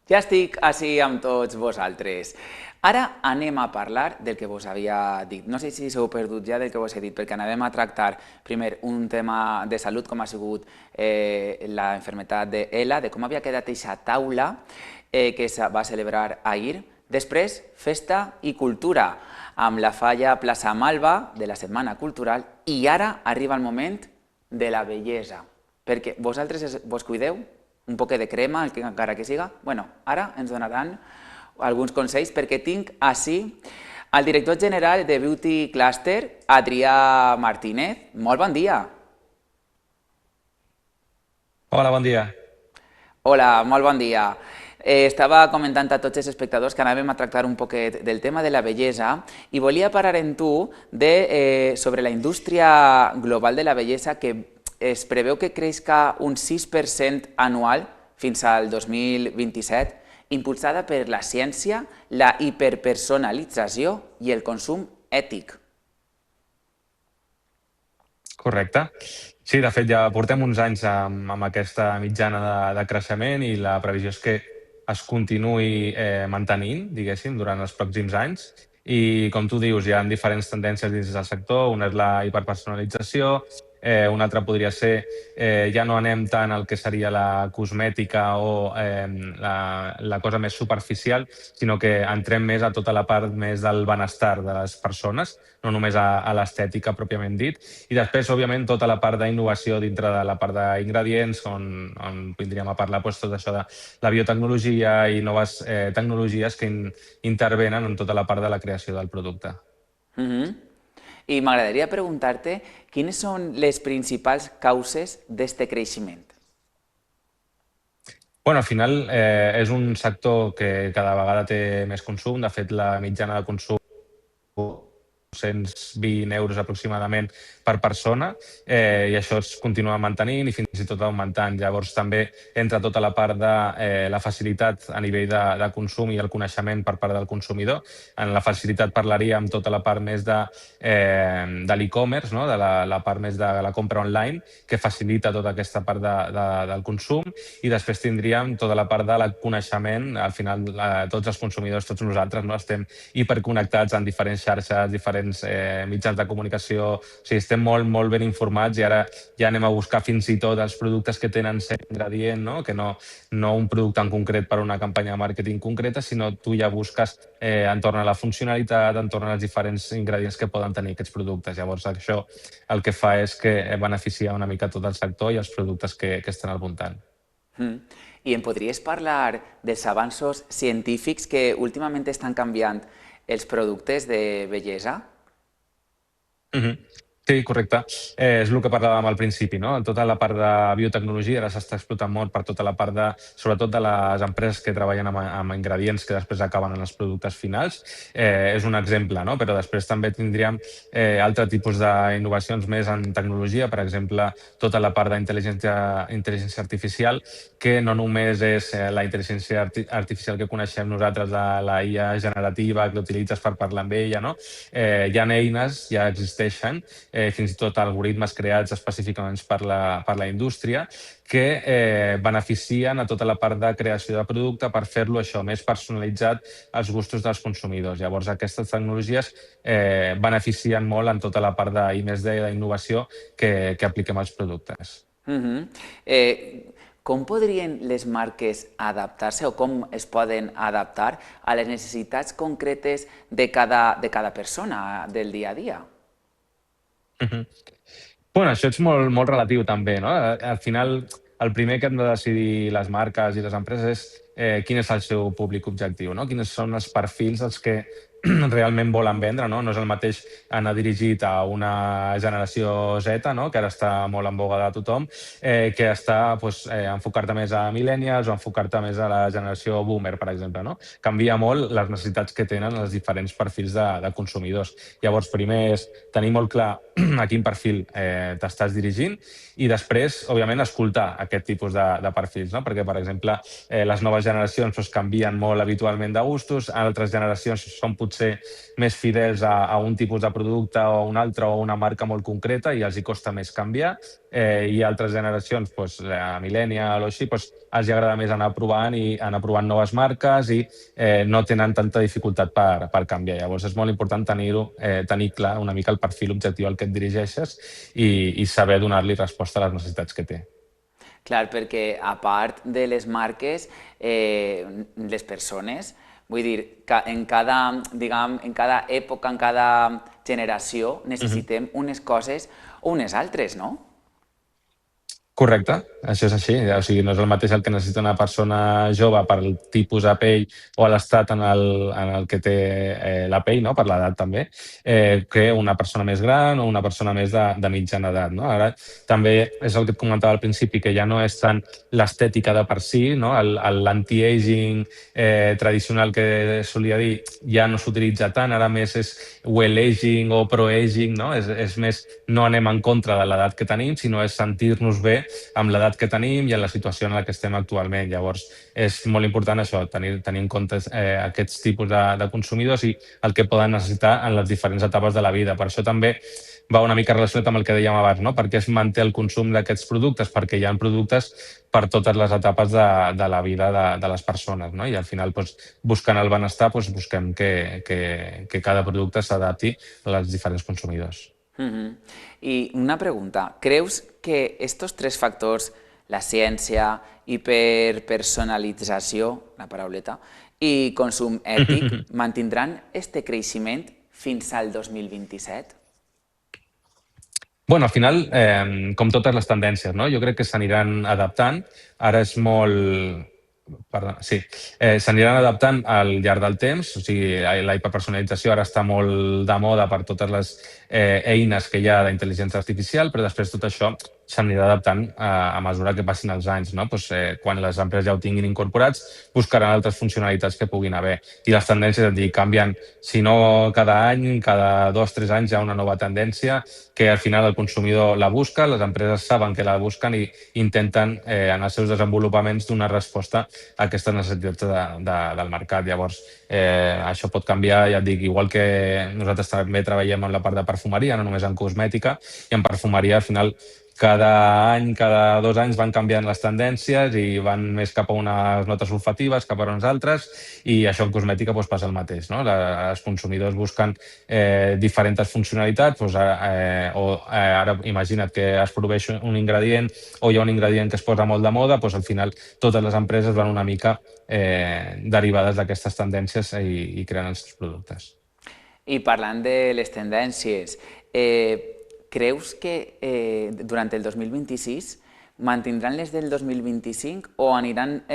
Ja estic així amb tots vosaltres. Ara anem a parlar del que vos havia dit. No sé si s'heu perdut ja del que vos he dit, perquè anàvem a tractar primer un tema de salut, com ha sigut la enfermetat d'Ela, de com havia quedat aquesta taula que es va celebrar ahir. Després, festa i cultura, amb la falla Plaça Malva de la Setmana Cultural, i ara arriba el moment de la bellesa, perquè vosaltres vos cuideu un poquet de crema, encara que siga. Bueno, ara ens donaran alguns consells, perquè tinc així el director general de Beauty Cluster, Adrià Martínez. Molt bon dia. Hola, bon dia. Hola, molt bon dia. Estava comentant a tots els espectadors que anàvem a tractar un poquet del tema de la bellesa i volia parar en tu sobre la indústria global de la bellesa, que es preveu que creixca un 6% anual fins al 2027, impulsada per la ciència, la hiperpersonalització i el consum ètic. Correcte. Sí, de fet, ja portem uns anys amb aquesta mitjana de creixement i la previsió és que es continuï mantenint, diguéssim, durant els pròxims anys. I, com tu dius, hi ha diferents tendències dins del sector. Una és la hiperpersonalització, una altra podria ser ja no anem tant al que seria la cosmètica o la cosa més superficial, sinó que entrem més a tota la part més del benestar de les persones, no només a l'estètica pròpiament dit. I després, òbviament, tota la part d'innovació dintre de la part d'ingredients, on vindríem a parlar tot això de la biotecnologia i noves tecnologies que intervenen en tota la part de la creació del producte. I m'agradaria preguntar-te quines són les principals causes d'aquest creixement. Bueno, al final és un sector que cada vegada té més consum. De fet, la mitjana de consum 220 euros aproximadament per persona, i això es continua mantenint i fins i tot augmentant. Llavors també entra tota la part de la facilitat a nivell de consum i el coneixement per part del consumidor. En la facilitat parlaríem tota la part més de l'e-commerce, de la part més de la compra online, que facilita tota aquesta part del consum, i després tindríem tota la part del coneixement. Al final, tots els consumidors, tots nosaltres, estem hiperconnectats en diferents xarxes, diferents mitjans de comunicació. O sigui, estem molt ben informats i ara ja anem a buscar fins i tot els productes que tenen cert ingredient, que no un producte en concret per a una campanya de màrqueting concreta, sinó tu ja busques entorn a la funcionalitat, entorn als diferents ingredients que poden tenir aquests productes. Llavors, això el que fa és que beneficia una mica tot el sector i els productes que estan al voltant. I em podries parlar dels avanços científics que últimament estan canviant els productes de bellesa? Sí, correcte. És el que parlàvem al principi, no? Tota la part de biotecnologia ara s'està explotant molt per tota la part sobretot de les empreses que treballen amb ingredients que després acaben en els productes finals. És un exemple, no? Però després també tindríem altre tipus d'innovacions més en tecnologia, per exemple, tota la part d'intel·ligència artificial, que no només és la intel·ligència artificial que coneixem nosaltres de la IA generativa que utilitzes per parlar amb ella, no? Hi ha eines, ja existeixen, fins i tot algoritmes creats específicament per la indústria, que beneficien a tota la part de creació de producte per fer-lo això més personalitzat als gustos dels consumidors. Llavors, aquestes tecnologies beneficien molt en tota la part d'I+D, d'innovació que apliquem als productes. Com podrien les marques adaptar-se o com es poden adaptar a les necessitats concretes de cada persona del dia a dia? Bueno, això és molt relatiu també, no? Al final, el primer que han de decidir les marques i les empreses és quin és el seu públic objectiu, no? Quins són els perfils als que realment volen vendre, no? No és el mateix anar dirigit a una generació Z, que ara està molt en boga de tothom, que està enfocar-te més a millennials o enfocar-te més a la generació boomer, per exemple. Canvia molt les necessitats que tenen els diferents perfils de consumidors. Llavors, primer és tenir molt clar a quin perfil t'estàs dirigint i després, òbviament, escoltar aquest tipus de perfils, perquè, per exemple, les noves generacions canvien molt habitualment de gustos, altres generacions són potser potser més fidels a un tipus de producte o a un altre o a una marca molt concreta i els hi costa més canviar. I altres generacions, la millennial o així, els hi agrada més anar provant noves marques i no tenen tanta dificultat per canviar. Llavors és molt important tenir clar una mica el perfil objectiu al que et dirigeixes i saber donar-li resposta a les necessitats que té. Clar, perquè a part de les marques, les persones, vull dir, en cada època, en cada generació, necessitem unes coses o unes altres, no? Correcte, això és així. O sigui, no és el mateix el que necessita una persona jove per el tipus de pell o l'estat en el que té la pell, no? Per l'edat també, que una persona més gran o una persona més de mitjana edat. No? Ara també és el que et comentava al principi, que ja no és tant l'estètica de per si, no? L'anti-aging tradicional que solia dir ja no s'utilitza tant, ara més és well-aging o pro-aging, no? És més, no anem en contra de l'edat que tenim, sinó és sentir-nos bé amb l'edat que tenim i en la situació en la que estem actualment. Llavors, és molt important això, tenir en compte aquests tipus de consumidors i el que poden necessitar en les diferents etapes de la vida. Per això també va una mica relacionat amb el que dèiem abans, no? Per què es manté el consum d'aquests productes? Perquè hi ha productes per totes les etapes de la vida de les persones, no? I al final, buscant el benestar, busquem que cada producte s'adapti als diferents consumidors. I una pregunta, creus que estos tres factors, la ciència, hiperpersonalització, la parauleta, i consum ètic, mantindran este creixement fins al 2027? Bueno, al final, com totes les tendències, no? Jo crec que s'aniran adaptant. Ara és molt... Sí, s'aniran adaptant al llarg del temps, o sigui, la hiperpersonalització ara està molt de moda per totes les eines que hi ha d'intel·ligència artificial, però després tot això s'anirà adaptant a mesura que passin els anys, no? Quan les empreses ja ho tinguin incorporats, buscaran altres funcionalitats que puguin haver. I les tendències, canvien, si no cada any, cada 2 o 3 anys hi ha una nova tendència que al final el consumidor la busca, les empreses saben que la busquen i intenten en els seus desenvolupaments donar resposta a aquestes necessitats del mercat. Llavors, això pot canviar, ja et dic, igual que nosaltres també treballem en la part de perfumeria, no només en cosmètica, i en perfumeria al final cada any, cada 2 anys van canviant les tendències i van més cap a unes notes olfatives, cap a unes altres, i això en cosmètica passa el mateix, no? Els consumidors busquen diferents funcionalitats, ara imagina't que es produeix un ingredient o hi ha un ingredient que es posa molt de moda, al final totes les empreses van una mica derivades d'aquestes tendències i creen els seus productes. I parlant de les tendències, creus que durant el 2026 mantindran les del 2025 o aniran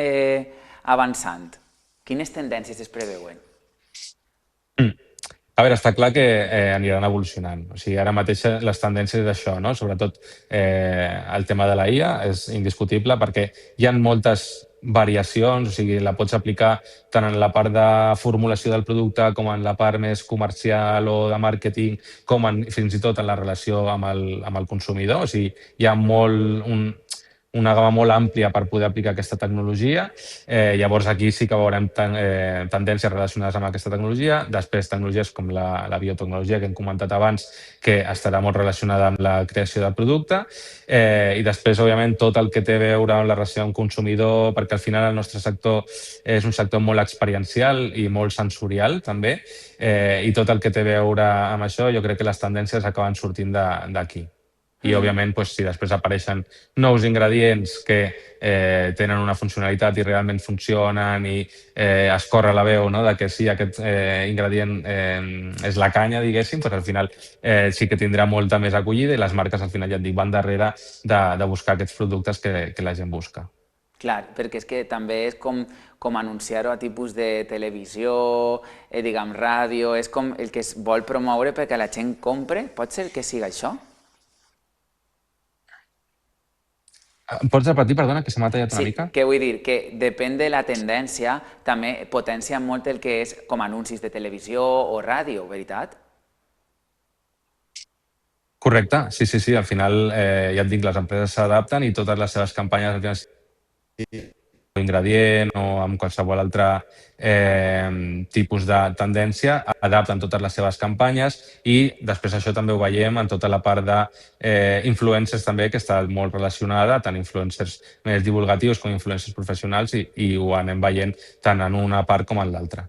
avançant? Quines tendències es preveuen? A veure, està clar que aniran evolucionant. O sigui, ara mateix les tendències és això, no? Sobretot el tema de la IA és indiscutible perquè hi ha moltes variacions, o sigui, la pots aplicar tant en la part de formulació del producte com en la part més comercial o de màrqueting, com fins i tot en la relació amb el consumidor. O sigui, hi ha una gamma molt àmplia per poder aplicar aquesta tecnologia. Llavors, aquí sí que veurem tendències relacionades amb aquesta tecnologia. Després, tecnologies com la biotecnologia que hem comentat abans, que estarà molt relacionada amb la creació del producte. I després, òbviament, tot el que té a veure amb la relació amb consumidor, perquè al final el nostre sector és un sector molt experiencial i molt sensorial, també. I tot el que té a veure amb això, jo crec que les tendències acaben sortint d'aquí. I, òbviament, si després apareixen nous ingredients que tenen una funcionalitat i realment funcionen i es corre la veu de que sí, aquest ingredient és la canya, diguéssim, al final sí que tindrà molta més acollida i les marques, al final, ja et dic, van darrere de buscar aquests productes que la gent busca. Clar, perquè és que també és com anunciar-ho a tipus de televisió, diguem, ràdio, és com el que es vol promoure perquè la gent compre, pot ser que siga això? Pots repetir, perdona, que se m'ha tallat una mica? Sí, que vull dir que depèn de la tendència, també potencia molt el que és com anuncis de televisió o ràdio, veritat? Correcte, sí. Al final, ja et dic, les empreses s'adapten i totes les seves campanyes ingredient o amb qualsevol altre tipus de tendència, adapten totes les seves campanyes i després això també ho veiem en tota la part d'influencers també, que està molt relacionada, tant influencers més divulgatius com influencers professionals i ho anem veient tant en una part com en l'altra.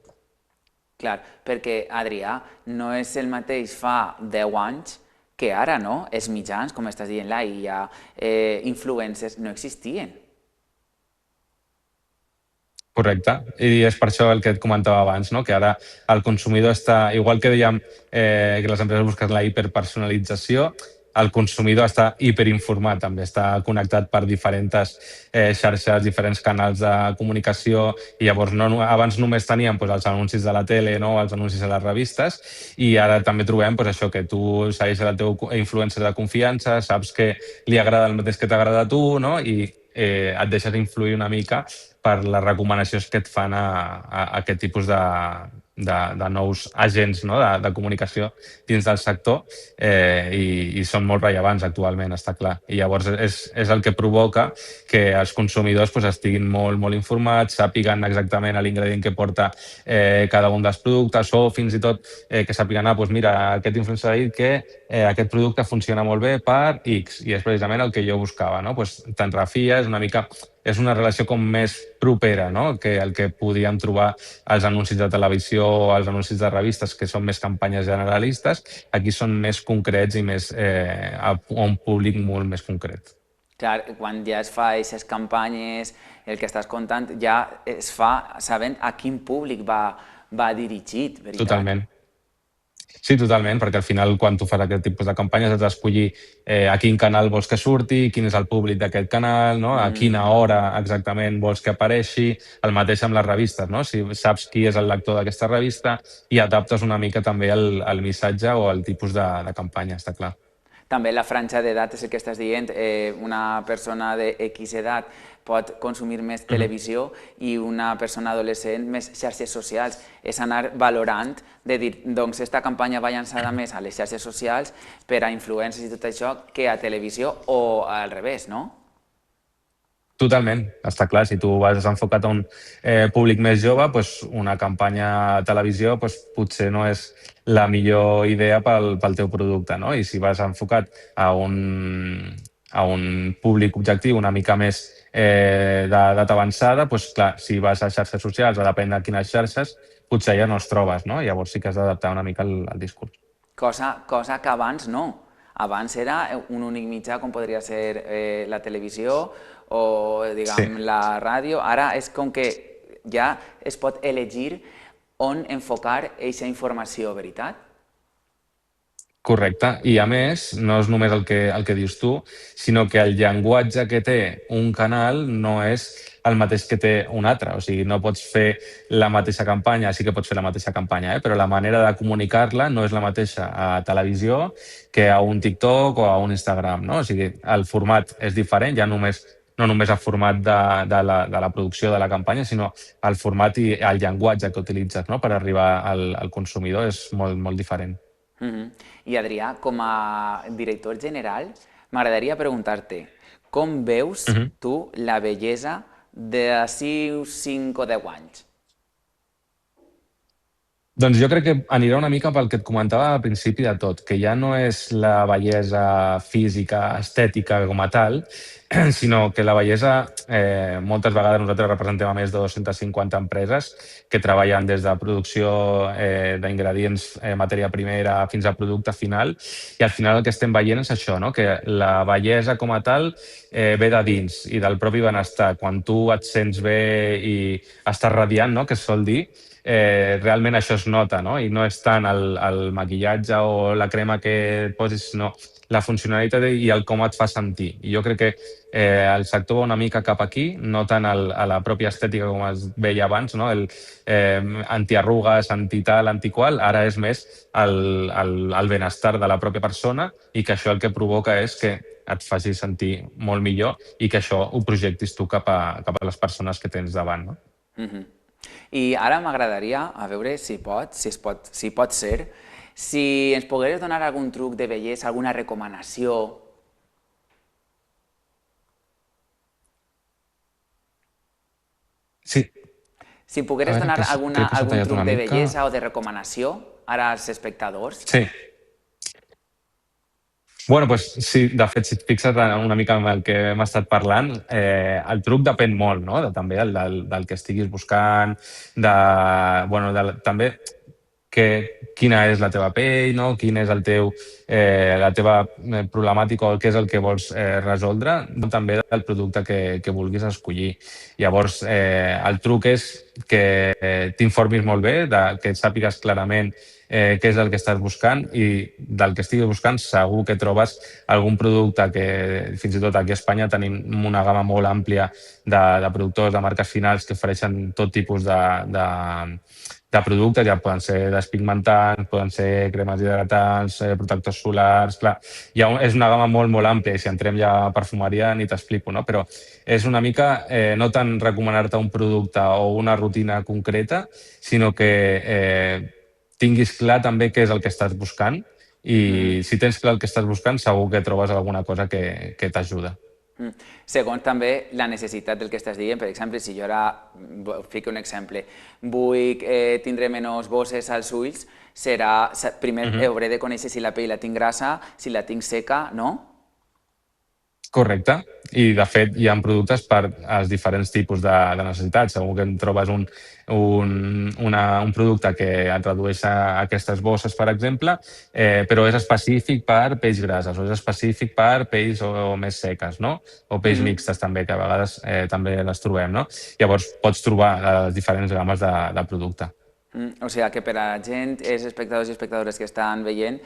Clar, perquè, Adrià, no és el mateix fa 10 anys que ara, no? Els mitjans, com estàs dient, la IA, influencers, no existien. Correcte, i és per això el que et comentava abans, no? Que ara el consumidor està, igual que dèiem que les empreses busquen la hiperpersonalització, el consumidor està hiperinformat, també està connectat per diferents xarxes, diferents canals de comunicació i llavors abans només teníem els anuncis de la tele, els anuncis a les revistes i ara també trobem això, que tu segueixes el teu influencer de confiança, saps que li agrada el mateix que t'agrada a tu, no? I et deixes influir una mica per les recomanacions que et fan a aquest tipus de nous agents, no? de comunicació dins del sector i són molt rellevants actualment, està clar. I llavors és el que provoca que els consumidors estiguin molt informats, sàpiguen exactament l'ingredient que porta cada un dels productes o fins i tot que sàpiguen, mira, aquest influencer ha dit que aquest producte funciona molt bé per X i és precisament el que jo buscava. No? Te'n refies una mica... És una relació com més propera, no? Que el que podíem trobar als anuncis de televisió o als anuncis de revistes, que són més campanyes generalistes, aquí són més concrets i més a un públic molt més concret. Clar, quan ja es fa aquestes campanyes, el que estàs contant, ja es fa sabent a quin públic va dirigit, veritat? Totalment. Sí, totalment, perquè al final quan tu fas aquest tipus de campanyes has d'escollir a quin canal vols que surti, quin és el públic d'aquest canal, no? A quina hora exactament vols que apareixi, el mateix amb les revistes, no? Si saps qui és el lector d'aquesta revista i adaptes una mica també el missatge o el tipus de campanya, està clar. També la franja d'edat és el que estàs dient, una persona de X edat pot consumir més televisió i una persona adolescent més xarxes socials. És anar valorant de dir, doncs, aquesta campanya va llançada més a les xarxes socials per a influencers i tot això que a televisió o al revés, no? Totalment, està clar. Si tu vas enfocat a un públic més jove, una campanya a televisió potser no és la millor idea pel teu producte, no? I si vas enfocat a un públic objectiu una mica més d'edat avançada, clar, si vas a xarxes socials, depèn de quines xarxes, potser ja no els trobes, no? Llavors sí que has d'adaptar una mica el discurs. Cosa que abans no. Abans era un únic mitjà, com podria ser la televisió o, diguem, la ràdio. Ara és com que ja es pot elegir on enfocar aquesta informació, veritat? Correcte. I a més, no és només el que dius tu, sinó que el llenguatge que té un canal no és el mateix que té un altre. O sigui, no pots fer la mateixa campanya, sí que pots fer la mateixa campanya, però la manera de comunicar-la no és la mateixa a televisió que a un TikTok o a un Instagram, no? O sigui, el format és diferent, ja no només el format de la producció de la campanya, sinó el format i el llenguatge que utilitzes per arribar al consumidor és molt diferent. I Adrià, com a director general, m'agradaria preguntar-te com veus tu la bellesa d'ací 5 o 10 anys? Doncs jo crec que anirà una mica pel que et comentava al principi de tot, que ja no és la bellesa física, estètica com a tal, sinó que la bellesa, moltes vegades nosaltres representem a més de 250 empreses que treballen des de producció d'ingredients, matèria primera, fins a producte final, i al final el que estem veient és això, no? Que la bellesa com a tal ve de dins i del propi benestar. Quan tu et sents bé i estàs radiant, no? Que es sol dir, realment això es nota, no? I no és tant el maquillatge o la crema que et posis, sinó la funcionalitat i el com et fa sentir. I jo crec que el sector va una mica cap aquí, no tant a la pròpia estètica com es veia abans, no? El antiarrugues, antital, antiqual, ara és més el benestar de la pròpia persona i que això el que provoca és que et faci sentir molt millor i que això ho projectis tu cap a les persones que tens davant, no? I ara m'agradaria, a veure si pot ser, si ens pogueres donar algun truc de bellesa, alguna recomanació. Sí. Si pogueres A veure, donar que he posat algun tallat truc una de mica. bellesa o de recomanació ara als espectadors. Sí. Bueno, doncs sí, de fet, si et fixes una mica en el que hem estat parlant, el truc depèn molt, no? També del que estiguis buscant, també quina és la teva pell, no? Quin és la teva problemàtica o què és el que vols resoldre, també del producte que vulguis escollir. Llavors, el truc és que t'informis molt bé, que sàpigues clarament què és el que estàs buscant i del que estiguis buscant segur que trobes algun producte que fins i tot aquí a Espanya tenim una gamma molt àmplia de productors, de marques finals que ofereixen tot tipus de productes, ja poden ser despigmentants, poden ser cremes hidratants, protectors solars, clar, és una gamma molt, molt àmplia i si entrem ja a perfumeria ni t'explico, no? Però és una mica no tant recomanar-te un producte o una rutina concreta, sinó que tinguis clar també què és el que estàs buscant i si tens clar el que estàs buscant segur que trobes alguna cosa que t'ajuda. Segons també la necessitat del que estàs dient, per exemple, si jo ara fico un exemple, vull tindre menys bosses als ulls, primer hauré de conèixer si la pell la tinc grassa, si la tinc seca, no? Correcte. I, de fet, hi ha productes per als diferents tipus de necessitats. Segur que en trobes un producte que et redueix aquestes bosses, per exemple, però és específic per pells grasses o és específic per pells més seques, no? O pells mixtes, també, que a vegades també les trobem, no? Llavors, pots trobar les diferents gammes de producte. O sigui que per a la gent, els espectadors i espectadores que estan veient,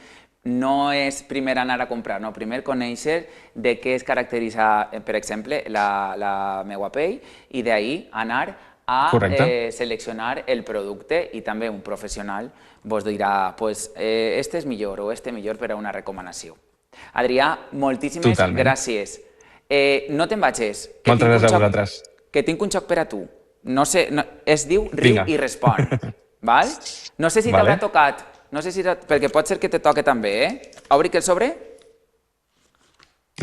no és primer anar a comprar, no, primer conèixer de què es caracteritza, per exemple, la meva pell i d'ahir anar a seleccionar el producte i també un professional vos dirà, pues, este és millor o este millor per a una recomanació. Adrià, moltíssimes gràcies. No te'n vagis. Moltes gràcies a vosaltres. Que tinc un joc per a tu. No sé, es diu Riu i respon. Val? No sé si t'haurà tocat. No sé si... Perquè pot ser que te toque també, eh? Obric el sobre?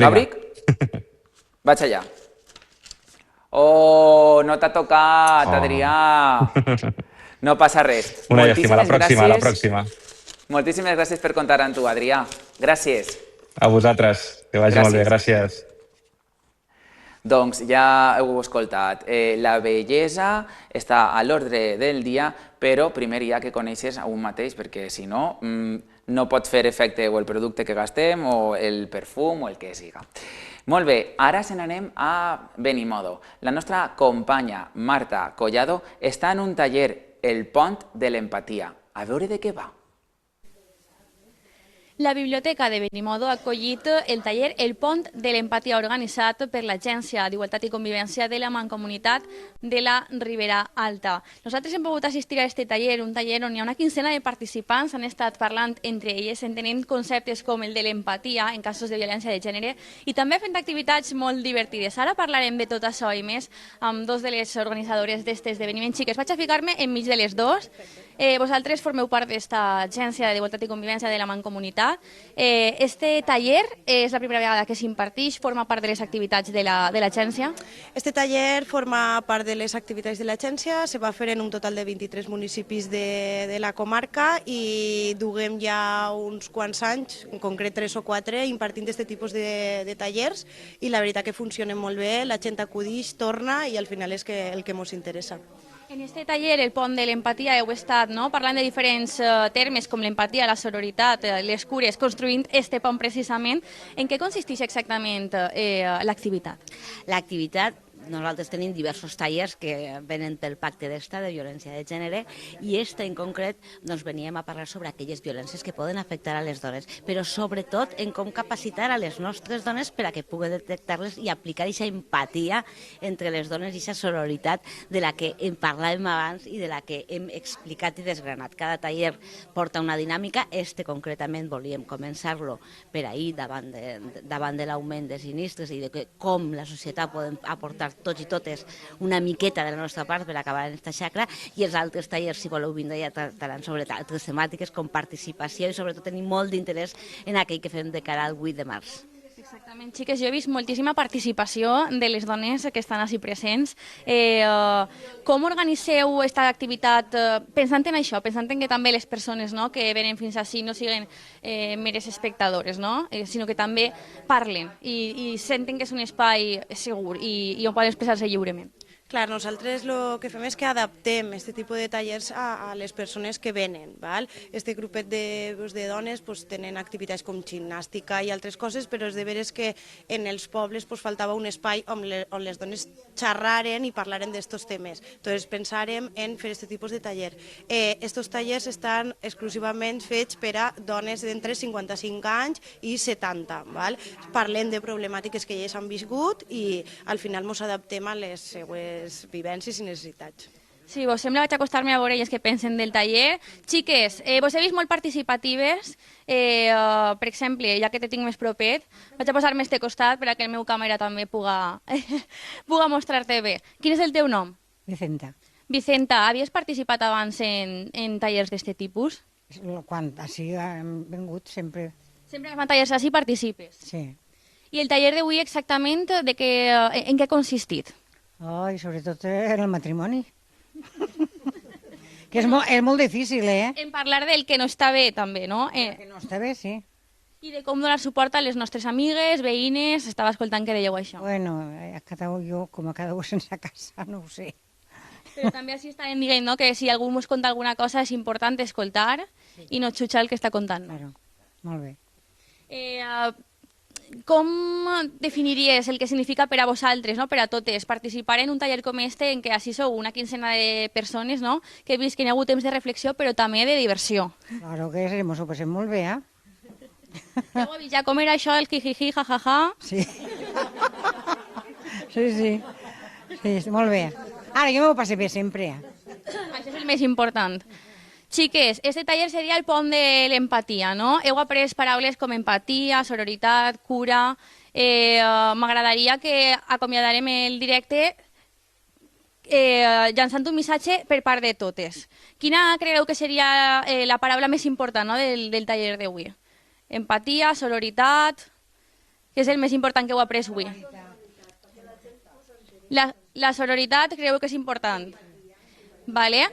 L'obric? Vaig allà. Oh, no t'ha tocat, Adrià. No passa res. Una llàstima, la pròxima. Moltíssimes gràcies per comptar amb tu, Adrià. Gràcies. A vosaltres. Que vagi molt bé, gràcies. Doncs ja heu escoltat, la bellesa està a l'ordre del dia, però primer hi ha que conèixer a un mateix, perquè si no, no pot fer efecte o el producte que gastem o el perfum o el que siga. Molt bé, ara se n'anem a Benimodo. La nostra companya Marta Collado està en un taller, El Pont de l'Empatia. A veure de què va. La Biblioteca de Benimodo ha acollit el taller El Pont de l'Empatia organitzat per l'Agència d'Igualtat i Convivència de la Mancomunitat de la Ribera Alta. Nosaltres hem pogut assistir a aquest taller, un taller on hi ha una quinzena de participants, han estat parlant entre elles, entenent conceptes com el de l'empatia en casos de violència de gènere i també fent activitats molt divertides. Ara parlarem de tot això i més amb dos de les organitzadores d'aquest esdeveniment. Xiques, vaig a ficar-me enmig de les dos. Vosaltres formeu part d'esta Agència d'Igualtat i Convivència de la Mancomunitat. Este taller és la primera vegada que s'imparteix, forma part de les activitats de l'agència? Este taller forma part de les activitats de l'agència, se va fer en un total de 23 municipis de la comarca i duguem ja uns quants anys, en concret 3 o 4, impartint aquest tipus de tallers i la veritat que funcionen molt bé, la gent acudix, torna i al final és el que ens interessa. En aquest taller, el Pont de l'Empatia, heu estat parlant de diferents termes com l'empatia, la sororitat, les cures, construint este pont precisament. En què consisteix exactament l'activitat? L'activitat, nosaltres tenim diversos tallers que venen pel Pacte d'Estat de Violència de Gènere i en concret veníem a parlar sobre aquelles violències que poden afectar a les dones, però sobretot en com capacitar a les nostres dones per a que puguen detectar-les i aplicar aquesta empatia entre les dones i aquesta sororitat de la que en parlàvem abans i de la que hem explicat i desgranat. Cada taller porta una dinàmica, concretament volíem començar-lo per ahir davant de l'augment de sinistres i de com la societat podem aportar tots i totes una miqueta de la nostra part per acabar en aquesta xacra i els altres tallers, si voleu vindre, ja tractaran sobre altres temàtiques com participació i sobretot tenim molt d'interès en aquell que fem de cara al 8 de març. Exactament, xiques, jo he vist moltíssima participació de les dones que estan així presents. Com organitzeu aquesta activitat pensant en això, pensant en que també les persones que venen fins així no siguin meres espectadores, sinó que també parlen i senten que és un espai segur i on poden expressar-se lliurement? Clar, nosaltres el que fem és que adaptem aquest tipus de tallers a les persones que venen. Este grupet de dones tenen activitats com gimnàstica i altres coses, però és de veres que en els pobles faltava un espai on les dones xerraren i parlaren d'estos temes. Entonces pensàrem en fer aquest tipus de taller. Estos tallers estan exclusivament fets per a dones d'entre 55 anys i 70. Parlem de problemàtiques que ja s'han viscut i al final ens adaptem a les següents vivències i necessitats. Si vos sembla, vaig acostar-me a veure elles que pensen del taller. Xiques, vos he vist molt participatives. Per exemple, ja que te tinc més propet, vaig a posar-me a este costat per a que el meu càmera també puga mostrar-te bé. Quin és el teu nom? Vicenta. Vicenta, havies participat abans en tallers d'aquest tipus? Quan així hem vingut sempre. Sempre que fan tallers així participes? Sí. I el taller d'avui exactament en què ha consistit? I sobretot en el matrimoni. Que és molt difícil, En parlar del que no està bé, també, no? El que no està bé, sí. I de com donar suport a les nostres amigues, veïnes, estava escoltant que dèieu això. Bueno, com a cada un sense casa, no ho sé. Però també així estàvem dient, no?, que si algú ens conta alguna cosa és important escoltar i no xutxar el que està contant. Claro, molt bé. Com definiries el que significa per a vosaltres, per a totes, participar en un taller com este en què així sou una quincena de persones, que he vist que hi ha hagut temps de reflexió però també de diversió? Claro que sí, ens ho passem molt bé, Ja ho he vist, ja com era això, el jijiji, jajaja? Sí. Sí, molt bé. Ara, jo m'ho passo bé sempre. Això és el més important. Xiques, este taller seria el pont de l'empatia, no? Heu après paraules com empatia, sororitat, cura. M'agradaria que acomiadarem el directe llançant un missatge per part de totes. Quina creieu que seria la paraula més important del taller d'avui? Empatia, sororitat... Què és el més important que heu après avui? La sororitat creieu que és important? Vale.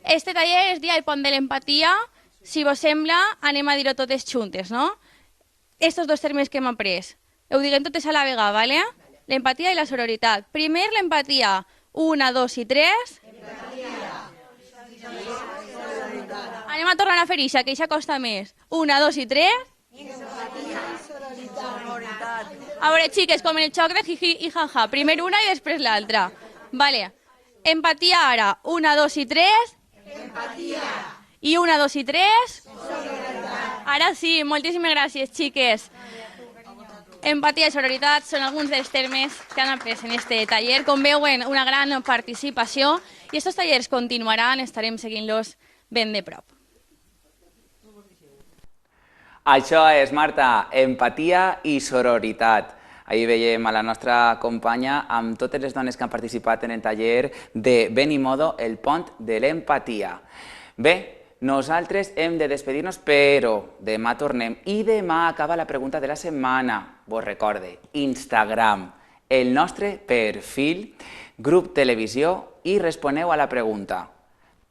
Este taller es diu el pont de l'empatia. Si vos sembla, anem a dir-ho totes juntes, no? Estos dos termes que hem après. Ho diguem totes a la vegada, ¿vale? L'empatia i la sororitat. Primer, l'empatia. 1, 2 i 3. Anem a tornar a fer ixa, que ixa costa més. 1, 2 i 3. A veure, xiques, com en el xoc de jiji i jaja. Primer una i després l'altra. Vale. Empatia ara. 1, 2 i 3. Empatia. I 1, 2 i 3. Sororitat. Ara sí, moltíssimes gràcies, xiques. Empatia i sororitat són alguns dels termes que han après en este taller. Com veuen, una gran participació i estos tallers continuaran, estarem seguint-los ben de prop. Això és, Marta, empatia i sororitat. Ahir veiem a la nostra companya amb totes les dones que han participat en el taller de Benimodo, el pont de l'empatia. Bé, nosaltres hem de despedir-nos, però demà tornem. I demà acaba la pregunta de la setmana. Vos recorde, Instagram, el nostre perfil, grup televisió, i responeu a la pregunta.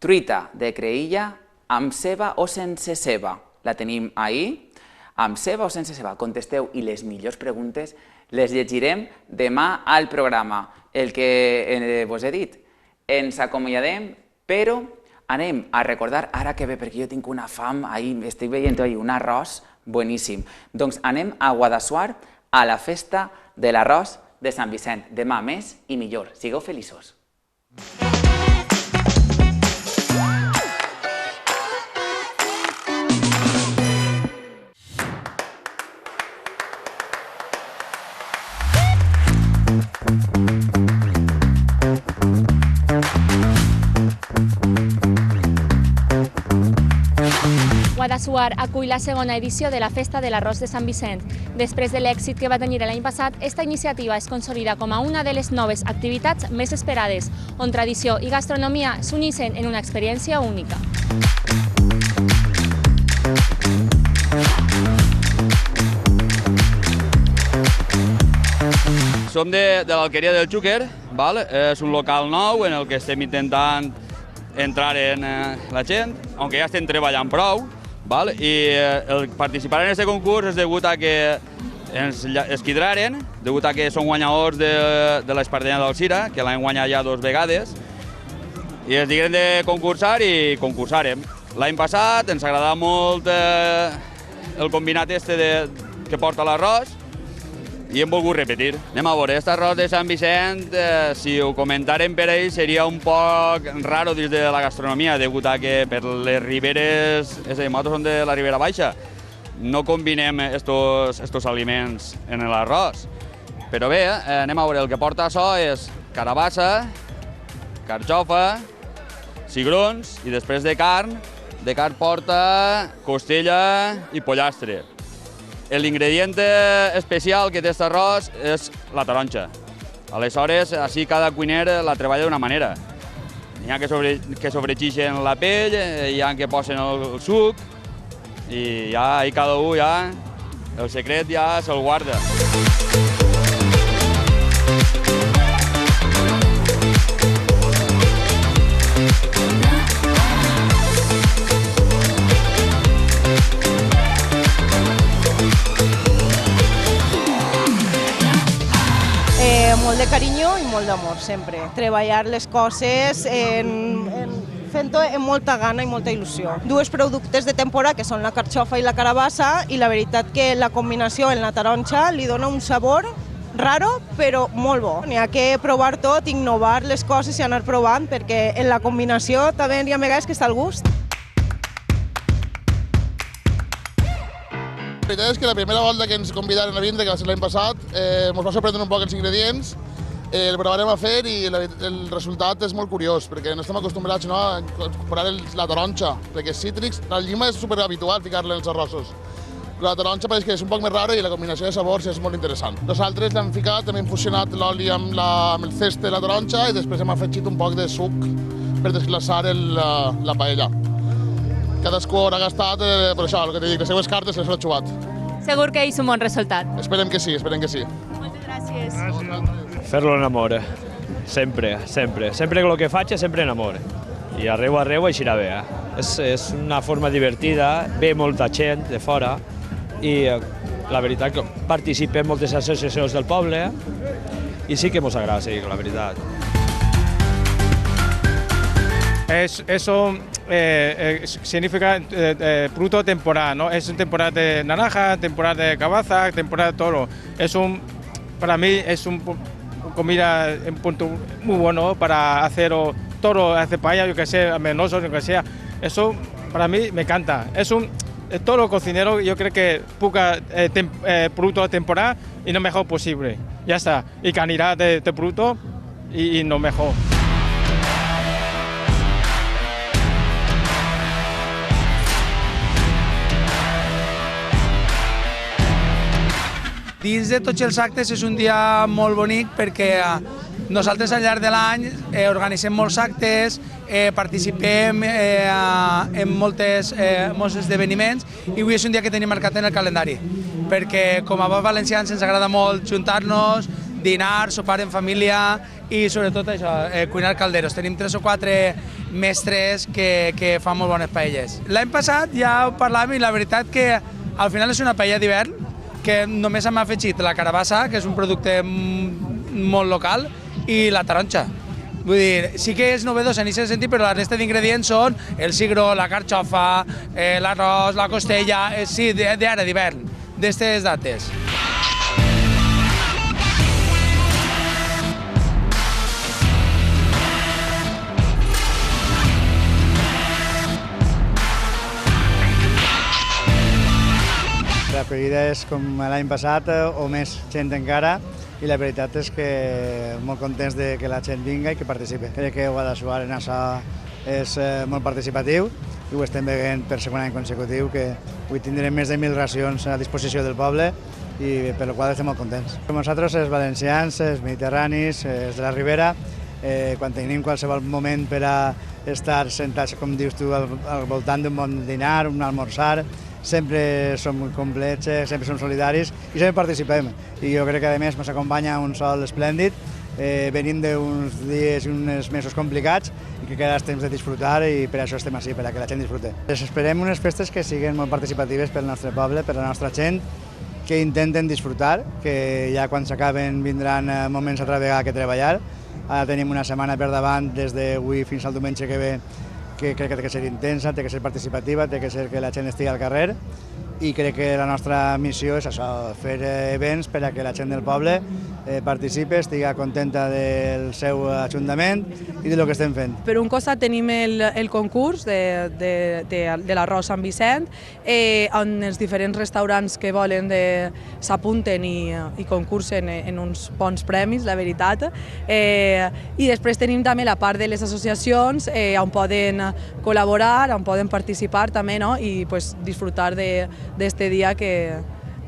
Truita de creïlla amb ceba o sense ceba? La tenim ahí. Amb ceba o sense ceba? Contesteu i les millors preguntes les llegirem demà al programa. El que vos he dit, ens acomiadem, però anem a recordar, ara que ve, perquè jo tinc una fam, estic veient un arròs boníssim. Doncs anem a Guadassuar a la festa de l'arròs de Sant Vicent. Demà més i millor. Sigueu feliços. Guadassuar acull la segona edició de la Festa de l'Arròs de Sant Vicent. Després de l'èxit que va tenir l'any passat, esta iniciativa es consolida com a una de les noves activitats més esperades, on tradició i gastronomia s'uneixen en una experiència única. som de l'Alqueria del Xúquer, és un local nou en el que estem intentant entrar en la gent, aunque ja estem treballant prou, i participar en aquest concurs és degut a que ens esquidraren, degut a que són guanyadors de l'Espardenya d'Alzira, que l'han guanyat ja 2 vegades, i ens digueren de concursar i concursàrem. L'any passat ens agradava molt el combinat que porta l'arròs i hem volgut repetir. Anem a veure, aquest arròs de Sant Vicent, si ho comentàrem per ell, seria un poc raro dins de la gastronomia, degut a que per les riberes, és a dir, nosaltres som de la Ribera Baixa, no combinem estos aliments en l'arròs. Però bé, anem a veure, el que porta açò és carabassa, carxofa, cigrons i després de carn porta costella i pollastre. L'ingredient especial que té aquest arròs és la taronja. Aleshores, així cada cuiner la treballa d'una manera. Hi ha que sobregixen la pell, hi ha que posen el suc, i ja ahí cada un ja, el secret ja se'l guarda. Molt de carinyo i molt d'amor, sempre. Treballar les coses fent-ho amb molta gana i molta il·lusió. 2 productes de temporada, que són la carxofa i la carabassa, i la veritat que la combinació en la taronja li dona un sabor raro, però molt bo. N'hi ha que provar tot, innovar les coses i anar provant, perquè en la combinació també hi ha vegades que està al gust. La veritat és que la primera volta que ens convidaren a vindre, que va ser l'any passat, ens va sorprendre un poc els ingredients, el provarem a fer i el resultat és molt curiós, perquè no estem acostumbrats a incorporar la taronja, perquè cítrics, la llima és superhabitual ficar-la en els arrossos. Però la taronja pareix que és un poc més rara i la combinació de sabors és molt interessant. Nosaltres l'hem ficat, hem infusionat l'oli amb el cest de la taronja i després hem afegit un poc de suc per desglaçar la paella. Cadascú haurà gastat, per això, el que t'he dit, les seves cartes les ha xugat. Segur que és un bon resultat. Esperem que sí, esperem que sí. Moltes gràcies. Fer-lo en amor, sempre, sempre. Sempre que el que faig, sempre en amor. I arreu eixirà bé. És una forma divertida, ve molta gent de fora i la veritat que participem en moltes associacions del poble i sí que mos agrada, sí, la veritat. Eso significa fruto temporal, ¿no? Es una temporada de naranja, temporada de cabaza, temporada de toro. Para mí es un comida en punto muy bueno para hacer toro, hacer paella, yo que sé, menoso, yo que sea. Eso para mí me encanta. Todos los cocineros yo creo que busca producto temporal y lo mejor posible. Ya está. Y calidad de producto y lo mejor. Dins de tots els actes és un dia molt bonic perquè nosaltres al llarg de l'any organitzem molts actes, participem en molts esdeveniments i avui és un dia que tenim marcat en el calendari perquè com a bons valencians ens agrada molt juntar-nos, dinar, sopar en família i sobretot això, cuinar calderos. Tenim 3 o 4 mestres que fan molt bones paelles. L'any passat ja ho parlàvem i la veritat que al final és una paella d'hivern que només hem afegit la carabassa, que és un producte molt local, i la taronja. Vull dir, sí que és novedós en aquest sentit, però la resta d'ingredients són el cigró, la carxofa, l'arròs, la costella, sí, d'ara, d'hivern, d'aquestes dates. La recollida és com l'any passat o més gent encara i la veritat és que molt contents de que la gent vinga i que participi. Crec que Guadassuar en això és molt participatiu i ho estem veient per segon any consecutiu, que avui tindrem més de 1.000 racions a disposició del poble i per la qual estem molt contents. Nosaltres, els valencians, els mediterranis, els de la Ribera, quan tenim qualsevol moment per a estar sentats, com dius tu, al voltant d'un bon dinar, un almorzar, sempre som complets, sempre som solidaris i sempre participem. I jo crec que a més ens acompanya un sol esplèndid. Venim d'uns dies i uns mesos complicats i que ara és temps de disfrutar i per això estem així, per a que la gent disfrute. Esperem unes festes que siguin molt participatives pel nostre poble, per la nostra gent, que intenten disfrutar, que ja quan s'acaben vindran moments altra vegada que treballar. Ara tenim una setmana per davant des d'avui fins al diumenge que ve, que crec que té que ser intensa, té que ser participativa, té que ser que la gent estigui al carrer i crec que la nostra missió és això, fer events per a que la gent del poble participi, estigui contenta del seu ajuntament i del que estem fent. Per un costat tenim el concurs de l'arròs Sant Vicent, on els diferents restaurants que volen s'apunten i concursen en uns bons premis, la veritat. I després tenim també la part de les associacions on poden col·laborar, on poden participar també i disfrutar d'este dia que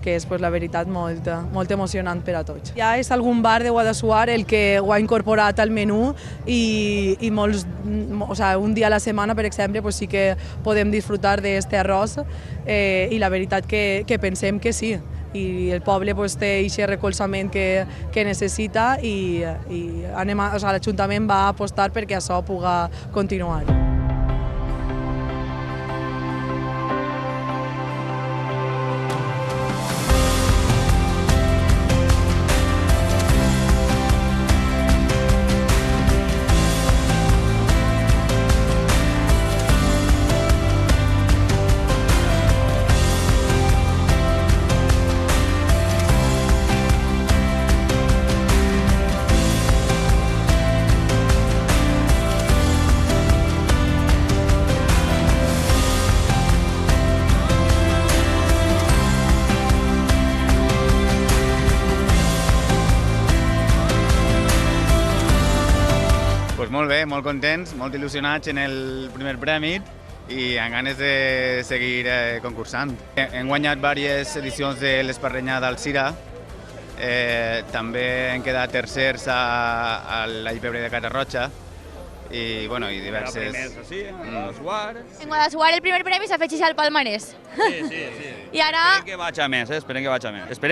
és la veritat molt emocionant per a tots. Ja és algun bar de Guadassuar el que ho ha incorporat al menú i un dia a la setmana, per exemple, sí que podem disfrutar d'aquest arròs i la veritat que pensem que sí. I el poble té aquest recolzament que necessita i l'Ajuntament va apostar perquè això pugui continuar. Molt bé, molt contents, molt il·lusionats en el primer premi i amb ganes de seguir concursant. Hem guanyat diverses edicions de l'Esparrenyà d'Alzira, també hem quedat tercers a la IPB de Catarroja i diverses... En Guadassuar. En Guadassuar el primer premi s'ha fet al palmarès. Sí. I ara... Esperem que vagi a més, esperem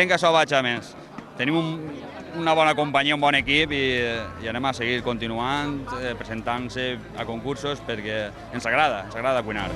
que això vagi a més. Tenim una bona companyia, un bon equip i anem a seguir continuant, presentant-se a concursos perquè ens agrada cuinar.